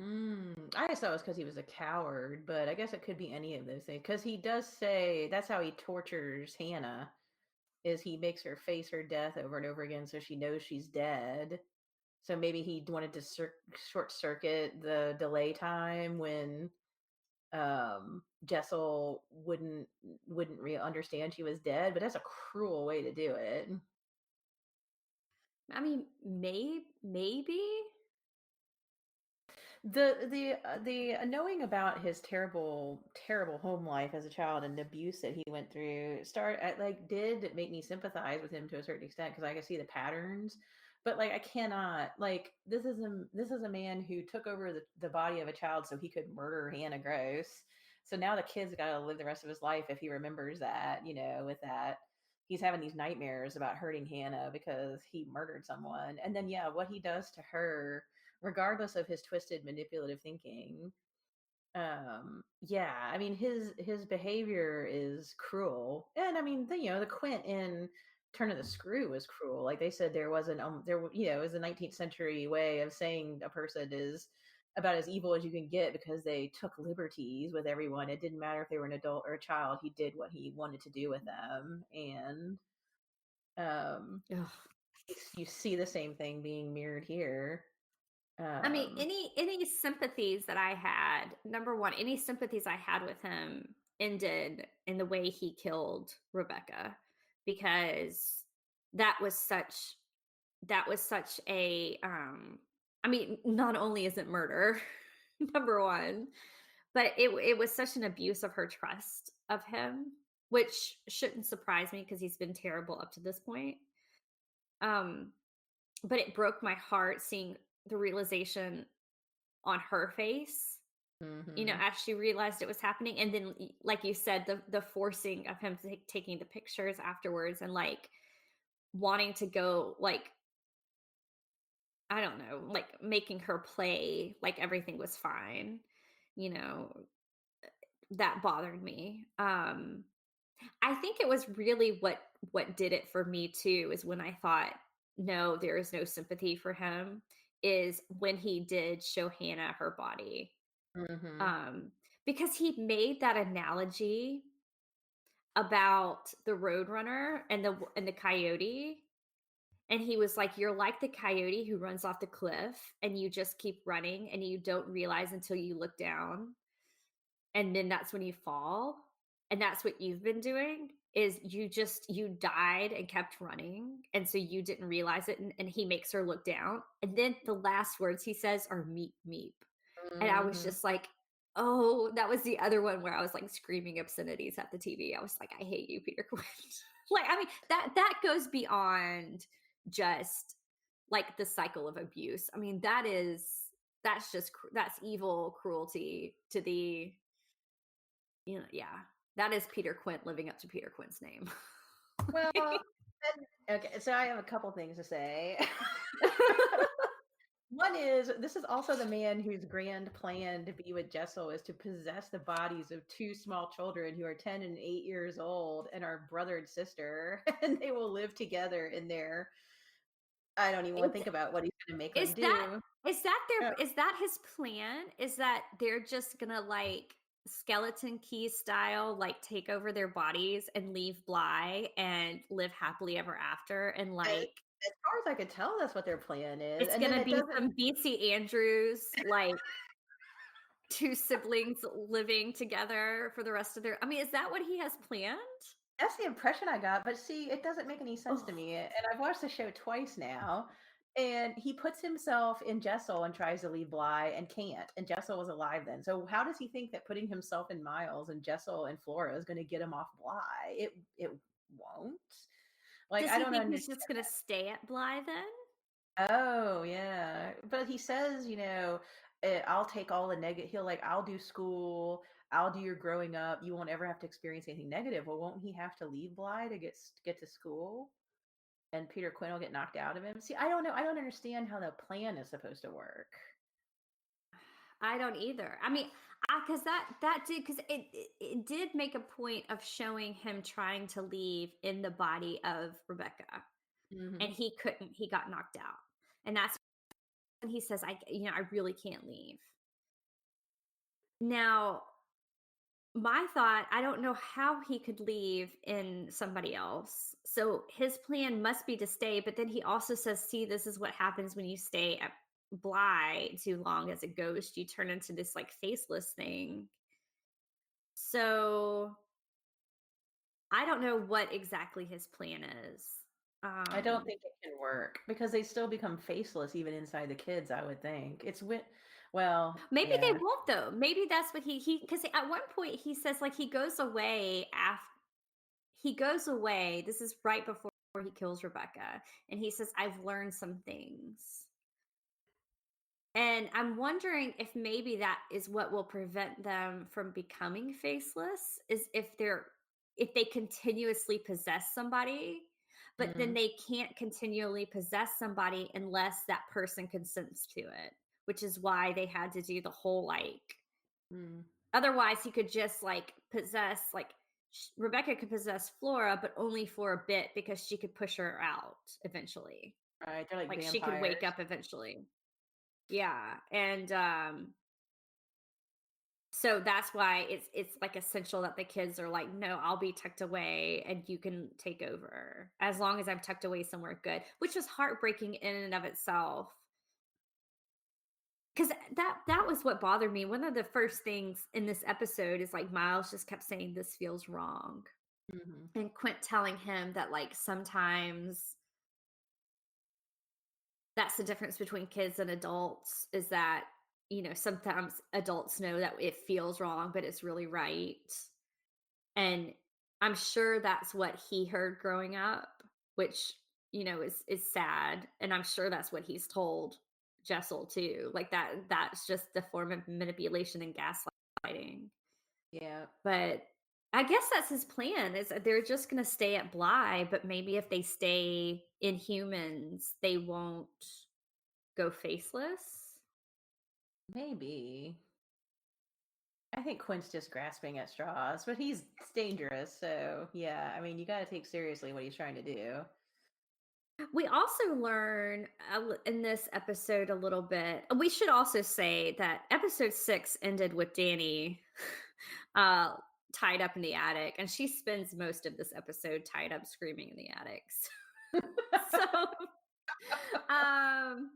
I just thought it was because he was a coward, but I guess it could be any of those things. Because he does say that's how he tortures Hannah, is he makes her face her death over and over again so she knows she's dead. So maybe he wanted to short circuit the delay time when Jessel wouldn't understand she was dead, but that's a cruel way to do it.
I mean, maybe.
The knowing about his terrible home life as a child and the abuse that he went through did make me sympathize with him to a certain extent because I can see the patterns. But like I cannot, like, this is a man who took over the body of a child so he could murder Hannah Gross. So now the kid's got to live the rest of his life if he remembers that, with that. He's having these nightmares about hurting Hannah because he murdered someone. And then yeah, what he does to her, regardless of his twisted manipulative thinking, yeah, I mean his behavior is cruel. And I mean the Quint in Turn of the Screw was cruel. Like they said, there wasn't it was a 19th century way of saying a person is about as evil as you can get because they took liberties with everyone. It didn't matter if they were an adult or a child. He did what he wanted to do with them. And um
Ugh.
You see the same thing being mirrored here.
I mean,
Um,
any sympathies that I had, number 1, any sympathies I had with him ended in the way he killed Rebecca, because that was such that was such a, I mean, not only is it murder, number 1, but it was such an abuse of her trust of him, which shouldn't surprise me because he's been terrible up to this point. Um, but it broke my heart seeing the realization on her face,
mhm.
as she realized it was happening, and then, like you said, the forcing of him taking the pictures afterwards, and like wanting to go, like, I don't know, like making her play like everything was fine. You know, that bothered me. I think it was really what did it for me too is when I thought, no, there is no sympathy for him, is when he did show Hannah her body.
Mhm.
Um, because he made that analogy about the roadrunner and the coyote, and he was like, "You're like the coyote who runs off the cliff, and you just keep running, and you don't realize until you look down, and then that's when you fall, and that's what you've been doing, is you died and kept running, and so you didn't realize it," and he makes her look down, and then the last words he says are, "Meep, meep." And I was
Mhm.
just like, "Oh," that was the other one where I was, like, screaming obscenities at the TV. I was like, "I hate you, Peter Quinn." Like, I mean, that goes beyond just, like, the cycle of abuse. I mean, that's just that's evil cruelty to the, yeah. That is Peter Quint living up to Peter Quint's name.
Well, okay, so I have a couple things to say. One is, this is also the man whose grand plan to be with Jessel is to possess the bodies of 2 small children who are 10 and 8 years old and are brother and sister, and they will live together in their, I don't even wanna think about what he's gonna make them
Is that
do. Yeah.
is that his plan? Is that they're just gonna, like, skeleton key style, like, take over their bodies and leave Bly and live happily ever after, and,
As
like,
as far as I could tell, that's what their plan is,
it's
and then
gonna
it
be
doesn't.
some BC Andrews, like, 2 siblings living together for the rest of their, I mean, is that what he has planned?
That's the impression I got, but see, it doesn't make any sense to
Oh,
me, and I've watched the show twice now, and he puts himself in Jessel and tries to leave Bly and can't, and Jessel was alive then, so how does he think that putting himself in Miles and Jessel and Flora is gonna get him off Bly? It won't. Like,
does
I
he
don't
think he's
understand.
just gonna stay at Bly then?
Oh, yeah, but he says, "I'll take all the negative." He'll like, "I'll do school, I'll do your growing up, you won't ever have to experience anything negative." Well, won't he have to leave Bly to get to school? And Peter Quinn will get knocked out of him? See, I don't know, I don't understand how the plan is supposed to work.
I don't either. I mean, because that did, because it did make a point of showing him trying to leave in the body of Rebecca, and
Mhm.
he couldn't. He got knocked out, and that's when he says, I really can't leave." Now, my thought, I don't know how he could leave in somebody else. So his plan must be to stay, but then he also says, "See, this is what happens when you stay at Bly too long as a ghost. You turn into this like faceless thing." So I don't know what exactly his plan is.
I don't
Um,
think it can work because they still become faceless even inside the kids, I would think. Well,
maybe they
yeah.
won't though. Maybe that's what he because at one point he says like he goes away after he goes away. This is right before he kills Rebecca, and he says, "I've learned some things." And I'm wondering if maybe that is what will prevent them from becoming faceless, is if they continuously possess somebody, but then
Mhm.
they can't continually possess somebody unless that person consents to it, which is why they had to do the whole like,
Mm.
otherwise he could just like possess like, Rebecca could possess Flora, but only for a bit because she could push her out eventually.
Right, they're like
Like she could wake
vampires.
up eventually. Yeah, and, So that's why it's like essential that the kids are like, "No, I'll be tucked away and you can take over as long as I'm tucked away somewhere good," which was heartbreaking in and of itself. Because that was what bothered me. One of the first things in this episode is like Miles just kept saying, "This feels wrong,"
Mhm.
and Quint telling him that like sometimes that's the difference between kids and adults is that, sometimes adults know that it feels wrong, but it's really right. And I'm sure that's what he heard growing up, which, is sad. And I'm sure that's what he's told Jessel too. Like that's just the form of manipulation and gaslighting.
Yeah,
But I guess that's his plan is that they're just gonna stay at Bly, but maybe if they stay in humans, they won't go faceless?
maybe. I think Quint's just grasping at straws, but he's dangerous. So yeah, I mean, you got to take seriously what he's trying to do.
We also learn in this episode a little bit. We should also say that episode 6 ended with Danny uh, tied up in the attic, and she spends most of this episode tied up screaming in the attics. So, um,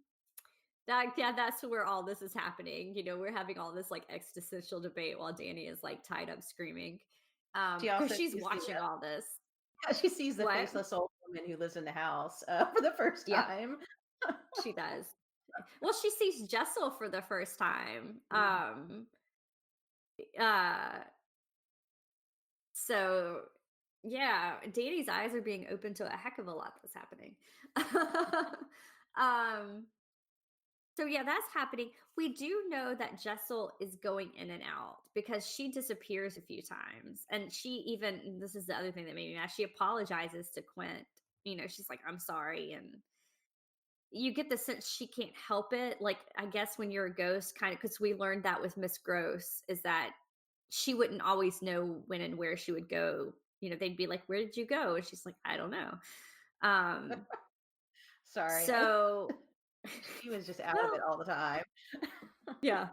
yeah, that's where all this is happening. We're having all this like existential debate while Danny is like tied up screaming
She
because
also
she's
sees the
watching all this.
she sees the
What?
faceless old woman who lives in the house for the first
Yep,
time.
she does. Well, she sees Jessel for the first time.
Mhm.
Uh, so yeah, Danny's eyes are being opened to a heck of a lot that's happening. um, so yeah, that's happening. We do know that Jessel is going in and out because she disappears a few times. And this is the other thing that made me mad. She apologizes to Quint. She's like, I'm sorry. And you get the sense she can't help it. Like, I guess when you're a ghost, kind of, because we learned that with Miss Gross, is that she wouldn't always know when and where she would go. They'd be like, "Where did you go?" And she's like, "I don't know." Um,
Sorry,
so,
she was just out of it
well,
all the time.
yeah.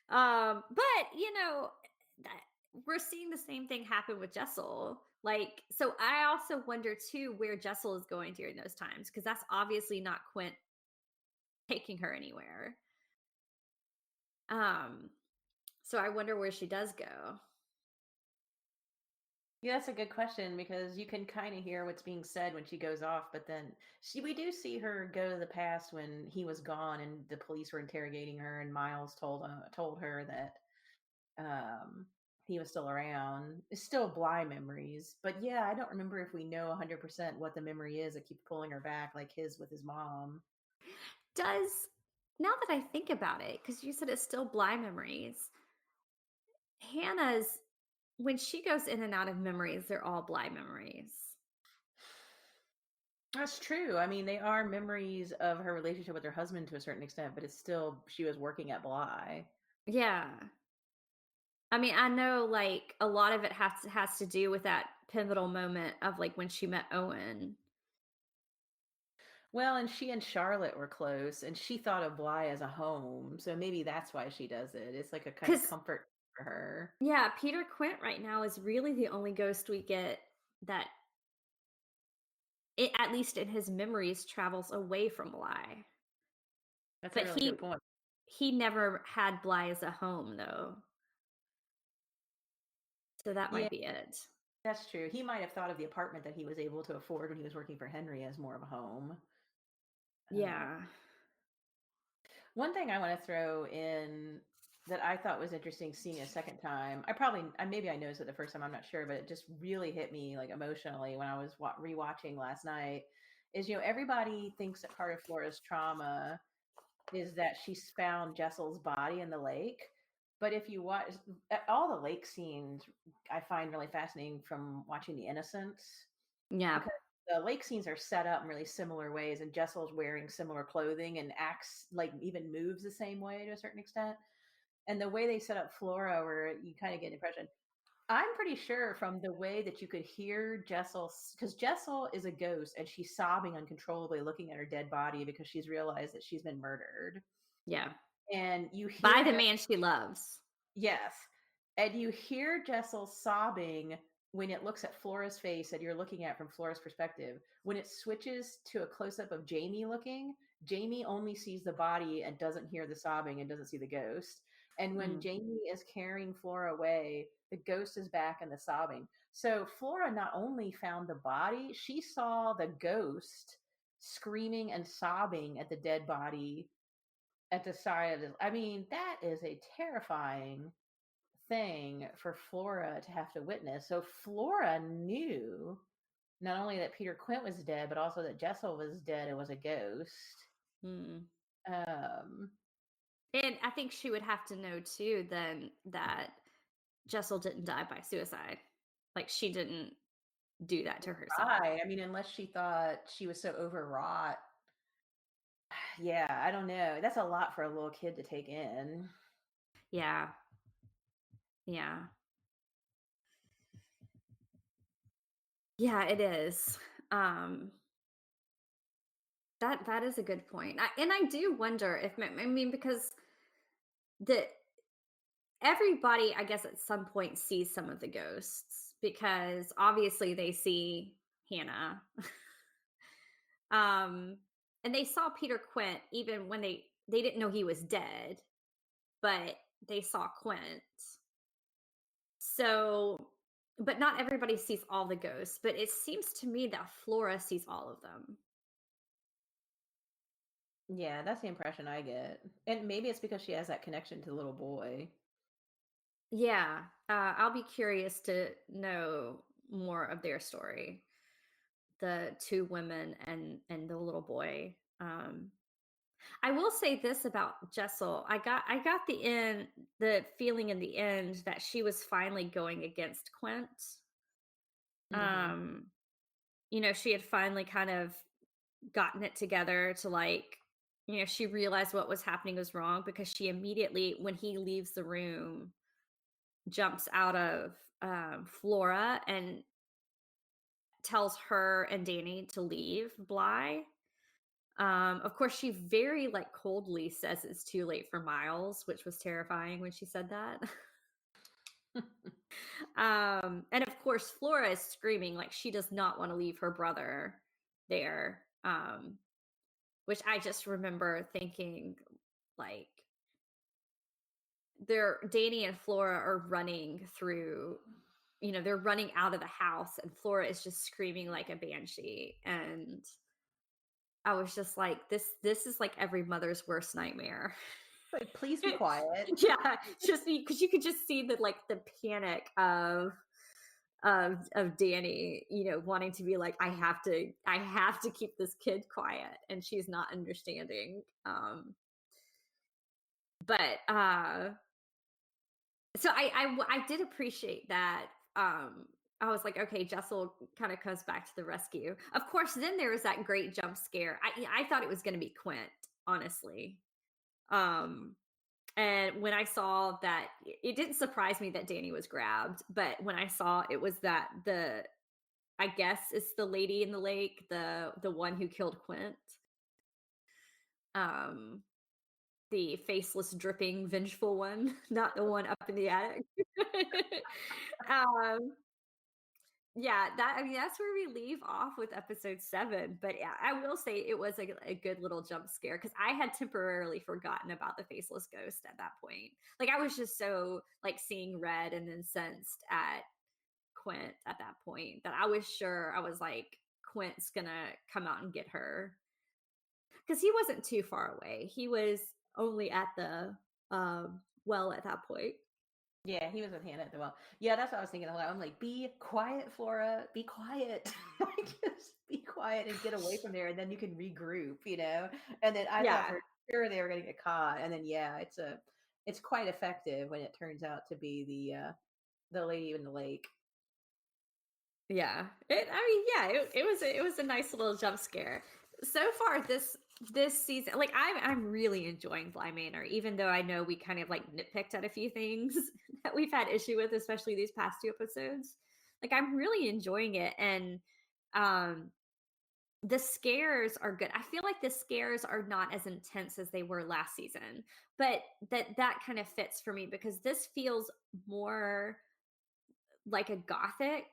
But that we're seeing the same thing happen with Jessel. Like, so I also wonder too where Jessel is going during those times because that's obviously not Quint taking her anywhere. Um, so I wonder where she does go.
Yeah, that's a good question because you can kind of hear what's being said when she goes off, but then we do see her go to the past when he was gone and the police were interrogating her, and Miles told her that um, he was still around. It's still Bly memories, but yeah, I don't remember if we know 100% what the memory is that keeps pulling her back, like his with his mom.
Does Now that I think about it, because you said it's still Bly memories, Hannah's when she goes in and out of memories, they're all Bly memories.
That's true. I mean, they are memories of her relationship with her husband to a certain extent, but it's still she was working at Bly.
Yeah. I mean, I know like a lot of it has to do with that pivotal moment of like when she met Owen.
Well, and she and Charlotte were close, and she thought of Bly as a home, so maybe that's why she does it. It's like a kind of
Because
comfort for her.
yeah, Peter Quint right now is really the only ghost we get that at least in his memories travels away from Bly.
That's a
But
really good point.
he never had Bly as a home though. So that
Yeah,
might be it.
that's true. He might have thought of the apartment that he was able to afford when he was working for Henry as more of a home. Uh,
Yeah.
One thing I want to throw in that I thought was interesting seeing a second time. Maybe I noticed it the first time. I'm not sure, but it just really hit me like emotionally when I was rewatching last night. Is everybody thinks that part of Flora's trauma is that she's found Jessel's body in the lake. But if you watch all the lake scenes, I find really fascinating from watching The Innocents
Yeah.
because the lake scenes are set up in really similar ways, and Jessel's wearing similar clothing and acts like even moves the same way to a certain extent. And the way they set up Flora, where you kind of get an impression. I'm pretty sure from the way that you could hear Jessel, because Jessel is a ghost and she's sobbing uncontrollably, looking at her dead body because she's realized that she's been murdered.
Yeah.
And you
By
hear
the man she loves.
Yes. And you hear Jessel sobbing when it looks at Flora's face and you're looking at from Flora's perspective. When it switches to a close up of Jamie looking, Jamie only sees the body and doesn't hear the sobbing and doesn't see the ghost. And when
Mm,
Jamie is carrying Flora away, the ghost is back and the sobbing. So Flora not only found the body, she saw the ghost screaming and sobbing at the dead body at the side of the. I mean, that is a terrifying thing for Flora to have to witness. So Flora knew not only that Peter Quint was dead, but also that Jessel was dead and was a ghost.
mm.
Um,
And I think she would have to know too then that Jessel didn't die by suicide. Like she didn't do that to herself.
right. I mean, unless she thought she was so overwrought. Yeah, I don't know. That's a lot for a little kid to take in.
Yeah. Yeah. Yeah, it is. Um that is a good point. And I do wonder if I mean because the everybody I guess at some point sees some of the ghosts because obviously they see Hannah. um and they saw Peter Quint even when they didn't know he was dead, but they saw Quint. So, but not everybody sees all the ghosts, but it seems to me that Flora sees all of them.
Yeah, that's the impression I get. And maybe it's because she has that connection to the little boy.
Yeah, I'll be curious to know more of their story, the two women and the little boy. I will say this about Jessel. I got the feeling in the end that she was finally going against Quint.
Hmm.
Um, she had finally kind of gotten it together to she realized what was happening was wrong because she immediately, when he leaves the room, jumps out of Flora and tells her and Danny to leave Bly. Of course, she very coldly says it's too late for Miles, which was terrifying when she said that. And of course, Flora is screaming like she does not want to leave her brother there. Which I just remember thinking, like, they're Danny and Flora are running through, they're running out of the house, and Flora is just screaming like a banshee. And I was just like, this is like every mother's worst nightmare.
Like, please be quiet.
Yeah, just because you could just see the panic of Danny, wanting to be like, I have to keep this kid quiet, and she's not understanding. But so I did appreciate that. I was like, okay, Jessel kind of comes back to the rescue. Of course, then there was that great jump scare. I thought it was going to be Quint, honestly. Um, and when I saw that, it didn't surprise me that Danny was grabbed. But when I saw it was that I guess it's the lady in the lake, the one who killed Quint. Um, the faceless, dripping, vengeful one, not the one up in the attic. Um, yeah, that's where we leave off with episode 7, but yeah, I will say it was a good little jump scare because I had temporarily forgotten about the faceless ghost at that point. Like, I was just so, seeing red and incensed at Quint at that point that I was sure I was like, Quint's gonna come out and get her because he wasn't too far away. He was only at the well at that point.
Yeah, he was with Hannah at the well. Yeah, that's what I was thinking the whole time. I'm like, be quiet, Flora. Be quiet. Like, just be quiet and get away from there, and then you can regroup. And then I thought
Yeah,
for sure they were going to get caught, and then yeah, it's quite effective when it turns out to be the lady in the lake.
yeah. It was a nice little jump scare. So far this season, I'm really enjoying Bly Manor, even though I know we kind of nitpicked at a few things that we've had issue with, especially these past 2 episodes. I'm really enjoying it, and um The scares are good. I feel like the scares are not as intense as they were last season, but that kind of fits for me because this feels more like a gothic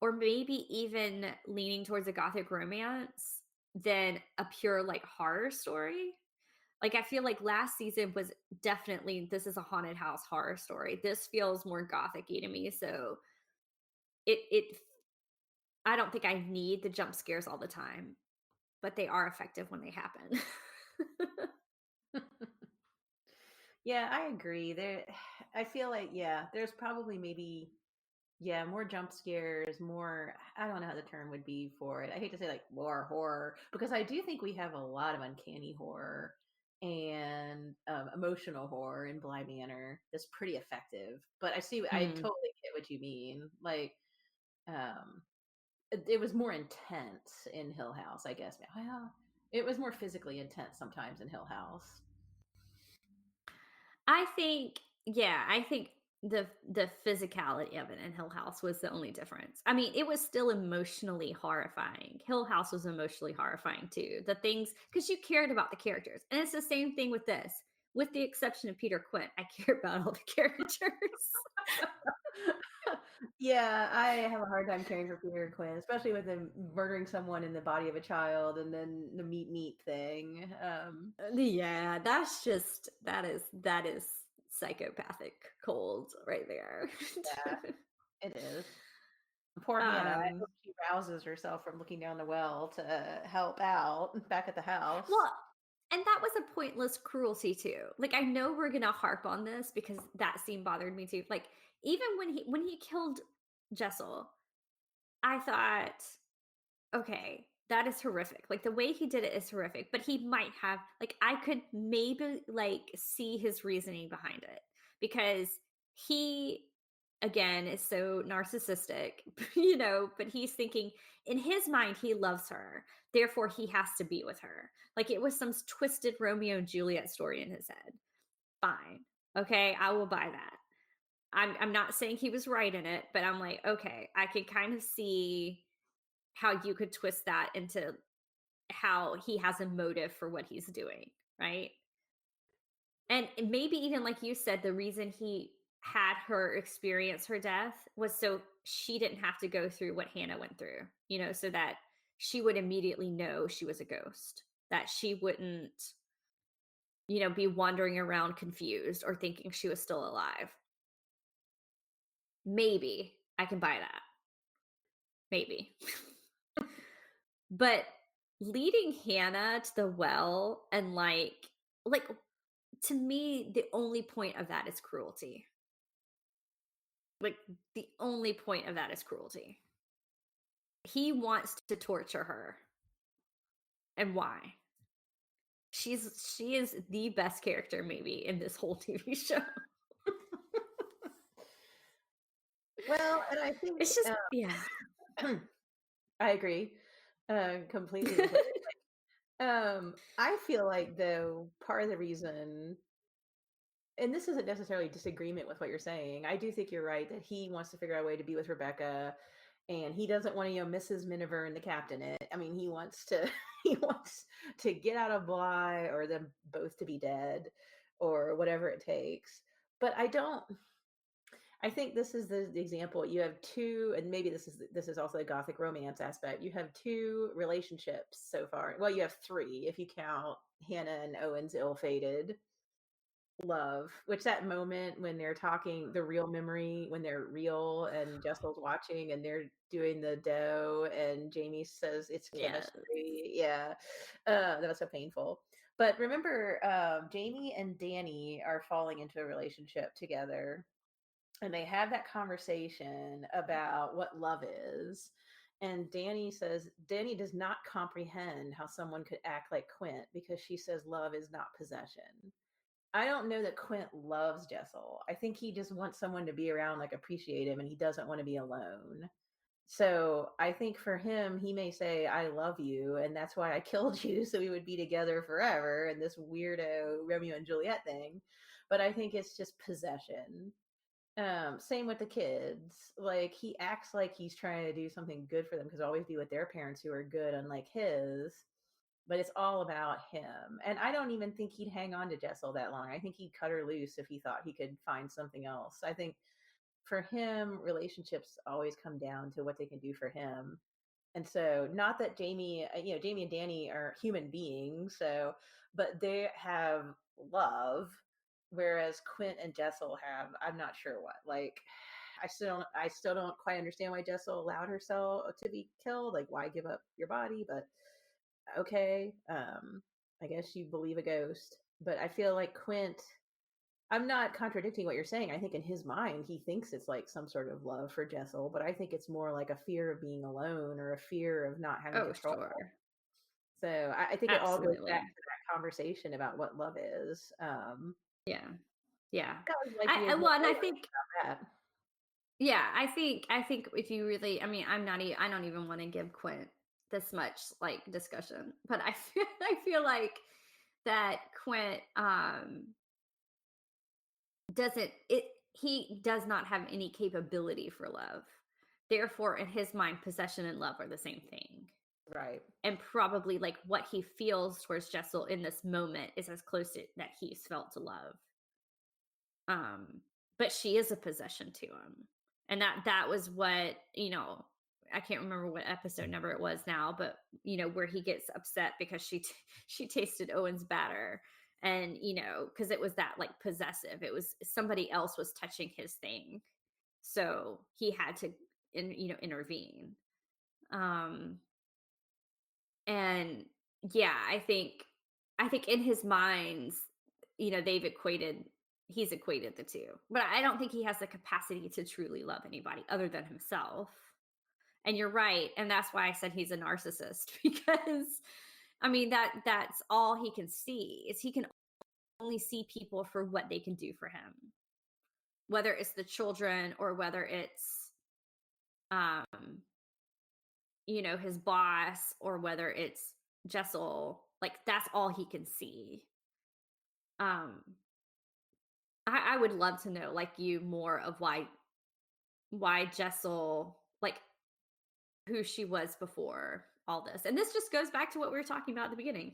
or maybe even leaning towards a gothic romance than a pure like horror story. Like I feel like last season was definitely this is a haunted house horror story. This feels more gothic-y to me, so it I don't think I need the jump scares all the time, but they are effective when they happen.
Yeah, I agree. There, I feel like yeah, there's probably maybe yeah more jump scares, more. I don't know how the term would be for it. I hate to say like more horror because I do think we have a lot of uncanny horror and emotional horror in Bly Manor that's pretty effective. But I
Mm.
totally get what you mean. Like, um, it was more intense in Hill House, I guess. Well, it was more physically intense sometimes in Hill House.
I think yeah, I think the physicality of it in Hill House was the only difference. I mean, it was still emotionally horrifying. Hill House was emotionally horrifying too. The things because you cared about the characters. And it's the same thing with this. With the exception of Peter Quint, I care about all the characters.
Yeah, I have a hard time caring for Peter Quinn, especially with him murdering someone in the body of a child and then the meat thing.
Yeah, that's just that is psychopathic cold right there.
Yeah, it is. Poor Hannah. I
um
hope she rouses herself from looking down the well to help out back at the house.
well, and that was a pointless cruelty too. Like I know we're gonna harp on this because that scene bothered me too. Like even when he killed Jessel, I thought, okay, that is horrific. Like the way he did it is horrific, but he might have like I could maybe like see his reasoning behind it because he again is so narcissistic, but he's thinking in his mind he loves her. Therefore he has to be with her. Like it was some twisted Romeo and Juliet story in his head. Fine. Okay, I will buy that. I'm not saying he was right in it, but I'm like, okay, I can kind of see how you could twist that into how he has a motive for what he's doing, right? And maybe even like you said, the reason he had her experience her death was so she didn't have to go through what Hannah went through, so that she would immediately know she was a ghost, that she wouldn't, be wandering around confused or thinking she was still alive. Maybe I can buy that. Maybe. But leading Hannah to the well and like to me, the only point of that is cruelty. Like, the only point of that is cruelty. He wants to torture her. And why? She is the best character maybe in this whole TV show.
Well, and I think
It's just yeah.
I agree completely with what I feel like though part of the reason, and this isn't necessarily disagreement with what you're saying. I do think you're right that he wants to figure out a way to be with Rebecca, and he doesn't want to, Mrs. Miniver and the captain it. I mean, he wants to he wants to get out of Bly or them both to be dead or whatever it takes. But I don't. I think this is the example. You have two, and maybe this is also a gothic romance aspect. You have two relationships so far. Well, you have three if you count Hannah and Owen's ill-fated love, which that moment when they're talking, the real memory, when they're real and Jessel's watching and they're doing the dough and Jamie says it's
Yeah.
chemistry. Yeah. That was so painful. But remember, Jamie and Danny are falling into a relationship together and they have that conversation about what love is. And Danny does not comprehend how someone could act like Quint because she says love is not possession. I don't know that Quint loves Jessel. I think he just wants someone to be around, like appreciate him, and he doesn't want to be alone. So I think for him, he may say, I love you, and that's why I killed you, so we would be together forever, and this weirdo Romeo and Juliet thing. But I think it's just possession. Same with the kids. Like he acts like he's trying to do something good for them because always be with their parents who are good, unlike his. But it's all about him. And I don't even think he'd hang on to Jessel that long. I think he'd cut her loose if he thought he could find something else. I think for him, relationships always come down to what they can do for him. And so, not that Jamie and Danny are human beings, so, but they have love, whereas Quint and Jessel have, I'm not sure what. Like, I still don't quite understand why Jessel allowed herself to be killed. Like, why give up your body? But okay, I guess you believe a ghost. But I feel like Quint, I'm not contradicting what you're saying. I think in his mind, he thinks it's like some sort of love for Jessel, but I think it's more like a fear of being alone or a fear of not having
Oh,
control.
sure.
So I think it all goes back
Absolutely.
to that conversation about what love is.
Yeah. Yeah.
I always like to
I
hear
well, and I
more
think
about that.
yeah, I think if you really I mean, I don't even wanna give Quint this much, like, discussion, but I feel I feel like that Quint, doesn't it he does not have any capability for love. Therefore, in his mind, possession and love are the same thing.
Right.
And probably, like, what he feels towards Jessel in this moment is as close to that he's felt to love. Um, but she is a possession to him. And that was what, I can't remember what episode number it was now, but where he gets upset because she tasted Owen's batter and because it was that like possessive. It was somebody else was touching his thing. So he had to intervene. Um and yeah, I think in his minds, he's equated the 2. But I don't think he has the capacity to truly love anybody other than himself. And you're right, and that's why I said he's a narcissist because I mean that's all he can see. Is he can only see people for what they can do for him. Whether it's the children or whether it's um his boss or whether it's Jessel, like that's all he can see. Um, I would love to know, like you, more of why Jessel, like who she was before all this, and this just goes back to what we were talking about at the beginning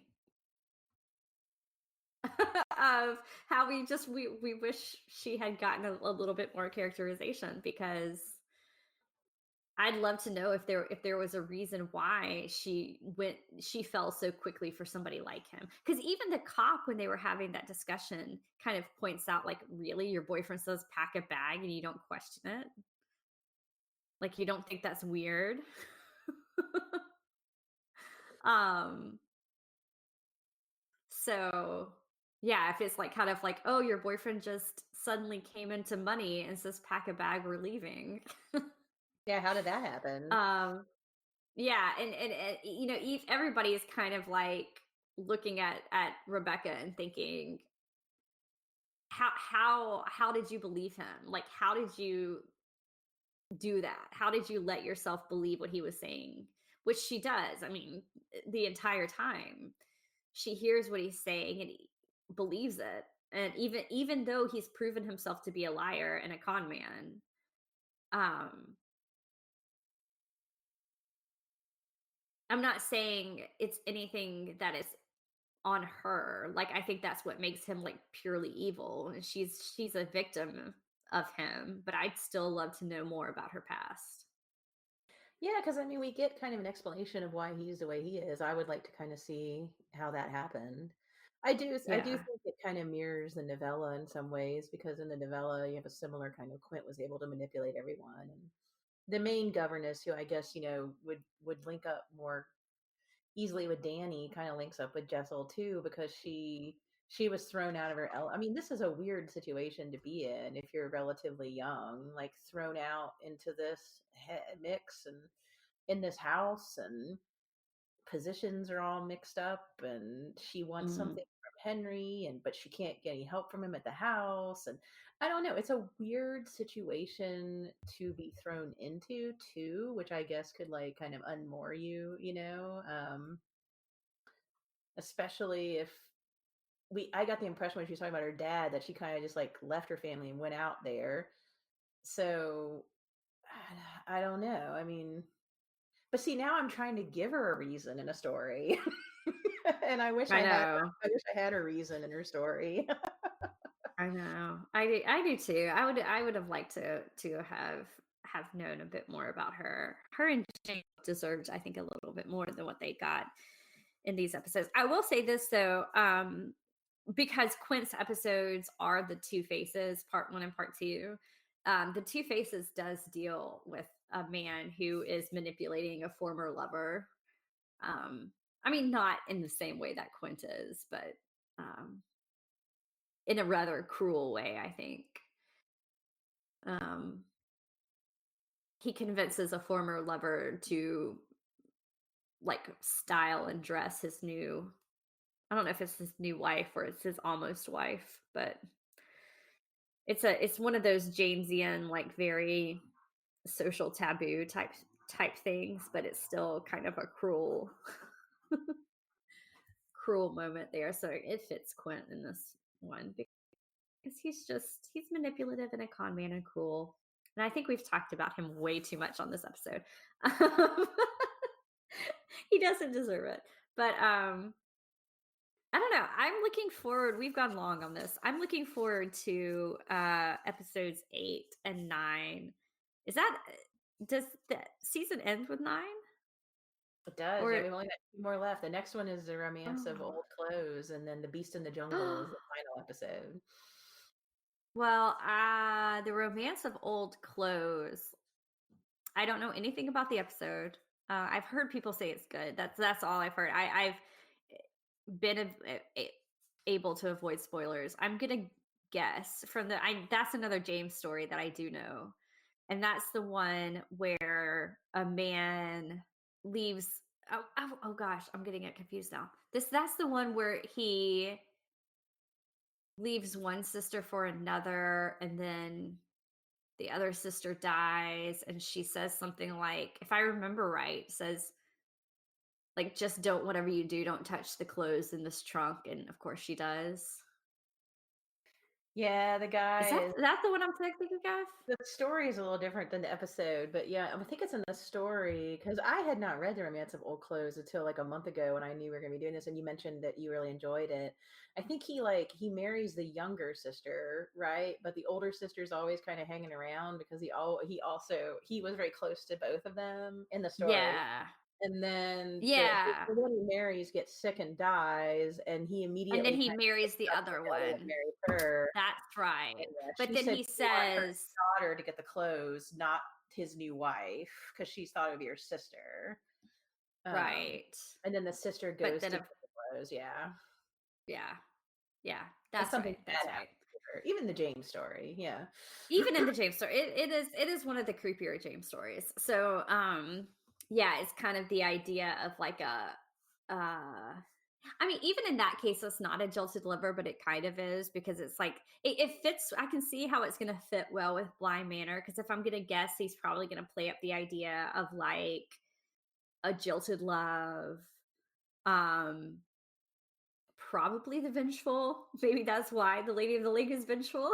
of how we wish she had gotten a little bit more characterization because I'd love to know if there was a reason why she fell so quickly for somebody like him. Because even the cop, when they were having that discussion, kind of points out, like, really, your boyfriend says pack a bag and you don't question it? Like you don't think that's weird? um, so yeah, if it's like kind of like, oh, your boyfriend just suddenly came into money and says pack a bag, we're leaving.
Yeah, how did that happen?
um Yeah, and everybody is kind of like looking at Rebecca and thinking, how did you believe him? Like, how did you do that? How did you let yourself believe what he was saying? Which she does. I mean, the entire time she hears what he's saying and he believes it. And even though he's proven himself to be a liar and a con man, um, I'm not saying it's anything that is on her. Like, I think that's what makes him, like, purely evil, and she's a victim of him, but I'd still love to know more about her past.
Yeah, because I mean, we get kind of an explanation of why he's the way he is. I would like to kind of see how that happened. I do
Yeah.
think it kind of mirrors the novella in some ways because in the novella you have a similar kind of Quint was able to manipulate everyone, and the main governess, who I guess would link up more easily with Danny, kind of links up with Jessel too because she was thrown out of her I mean, this is a weird situation to be in if you're relatively young, like thrown out into this mix and in this house, and positions are all mixed up, and she wants
Mhm.
something from Henry, and but she can't get any help from him at the house, and I don't know, it's a weird situation to be thrown into too, which I guess could like kind of unmoor you. Especially if I got the impression when she was talking about her dad that she kind of just like left her family and went out there. So I don't know. I mean, but see, now I'm trying to give her a reason in a story. And
I know.
I wish I had a reason in her story.
I know. I do too. I would have liked to have known a bit more about her. Her and Jane deserved, I think, a little bit more than what they got in these episodes. I will say this though, because Quint's episodes are the two faces, part one and part two. The two faces does deal with a man who is manipulating a former lover. Um, I mean, not in the same way that Quint is, but um, in a rather cruel way, I think. Um, he convinces a former lover to like style and dress his new, I don't know if it's his new wife or it's his almost wife, but it's one of those Jamesian, like very social taboo type things, but it's still kind of a cruel moment there. So it fits Quint in this one because he's manipulative and a con man and cruel. And I think we've talked about him way too much on this episode. Um, he doesn't deserve it. But I don't know. I'm looking forward. We've gone long on this. I'm looking forward to episodes 8 and 9. Is that does the season end with 9?
It does. Yeah,
Or
we've only got two more left. The next one is The Romance of
oh.
Old Clothes, and then The Beast in the Jungle is the final episode.
Well, the romance of old clothes. I don't know anything about the episode. I've heard people say it's good. That's all I've heard. I've been able to avoid spoilers. I'm gonna guess from the. That's another James story that I do know, and that's the one where a man leaves. Oh gosh, I'm getting it confused now. That's the one where he leaves one sister for another, and then the other sister dies, and she says something like, if I remember right, says like, just don't, whatever you do, don't touch the clothes in this trunk. And of course she does.
Yeah, the
Is
guy is
that the one I'm thinking of?
the story is a little different than the episode, but yeah, I think it's in the story because I had not read The Romance of Old Clothes until like a month ago when I knew we were going to be doing this, and you mentioned that you really enjoyed it. I think he marries the younger sister, right? But the older sister's always kind of hanging around because he was very close to both of them in the story.
Yeah.
And then the
Yeah.
one he marries gets sick and dies, and he
And then
immediately
he
kind of
marries
picks
the
up the
other
girl that
one.
married her.
That's right.
And yeah,
But
she
then
said
he
she wanted her
says,
daughter to get the clothes, not his new wife, because she thought it would be her sister. Um,
right.
and then the sister
But
goes
then,
to get the clothes. Yeah,
yeah. Yeah.
and
That's
something
right.
bad
That's right.
happens to her. Even the James story. Yeah.
Even in the James story, it is one of the creepier James stories. So yeah, it's kind of the idea of like a I mean, even in that case, it's not a jilted liver, but it kind of is because it's like it fits. I can see how it's going to fit well with Bly Manor because if I'm going to guess, he's probably going to play up the idea of like a jilted love, um, probably the vengeful. Maybe that's why the Lady of the Lake is vengeful.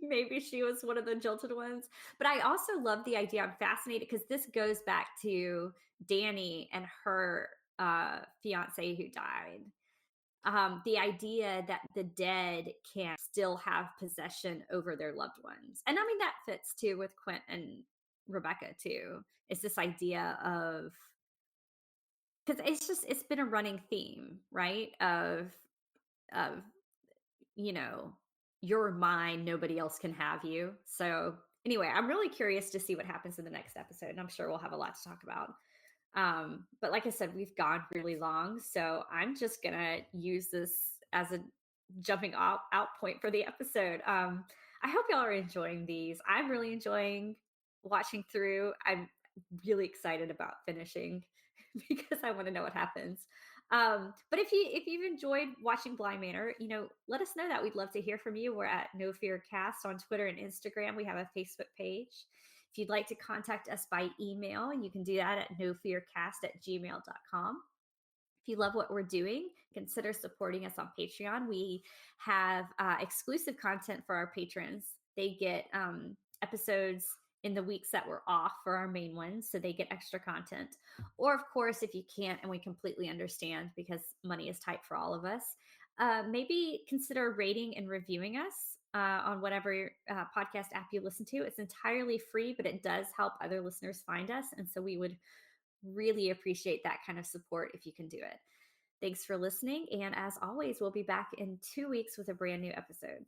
Maybe she was one of the jilted ones. But I also love the idea. I'm fascinated because this goes back to Danny and her fiance who died. The idea that the dead can still have possession over their loved ones. And I mean, that fits too with Quint and Rebecca too. It's this idea of, because it's been a running theme, right? Of you know, you're mine, nobody else can have you. So anyway, I'm really curious to see what happens in the next episode, and I'm sure we'll have a lot to talk about. But like I said, we've gone really long, so I'm just gonna use this as a jumping out point for the episode. I hope y'all are enjoying these. I'm really enjoying watching through. I'm really excited about finishing because I want to know what happens. But if you've enjoyed watching Bly Manor, let us know that. We'd love to hear from you. We're at No Fear Cast on Twitter and Instagram. We have a Facebook page. If you'd like to contact us by email, you can do that at nofearcast@gmail.com. If you love what we're doing, consider supporting us on Patreon. We have exclusive content for our patrons. They get episodes in the weeks that we're off for our main ones so they get extra content. Or, of course, if you can't, and we completely understand because money is tight for all of us, maybe consider rating and reviewing us on whatever podcast app you listen to. It's entirely free, but it does help other listeners find us. And so we would really appreciate that kind of support if you can do it. Thanks for listening. And as always, we'll be back in 2 weeks with a brand new episode.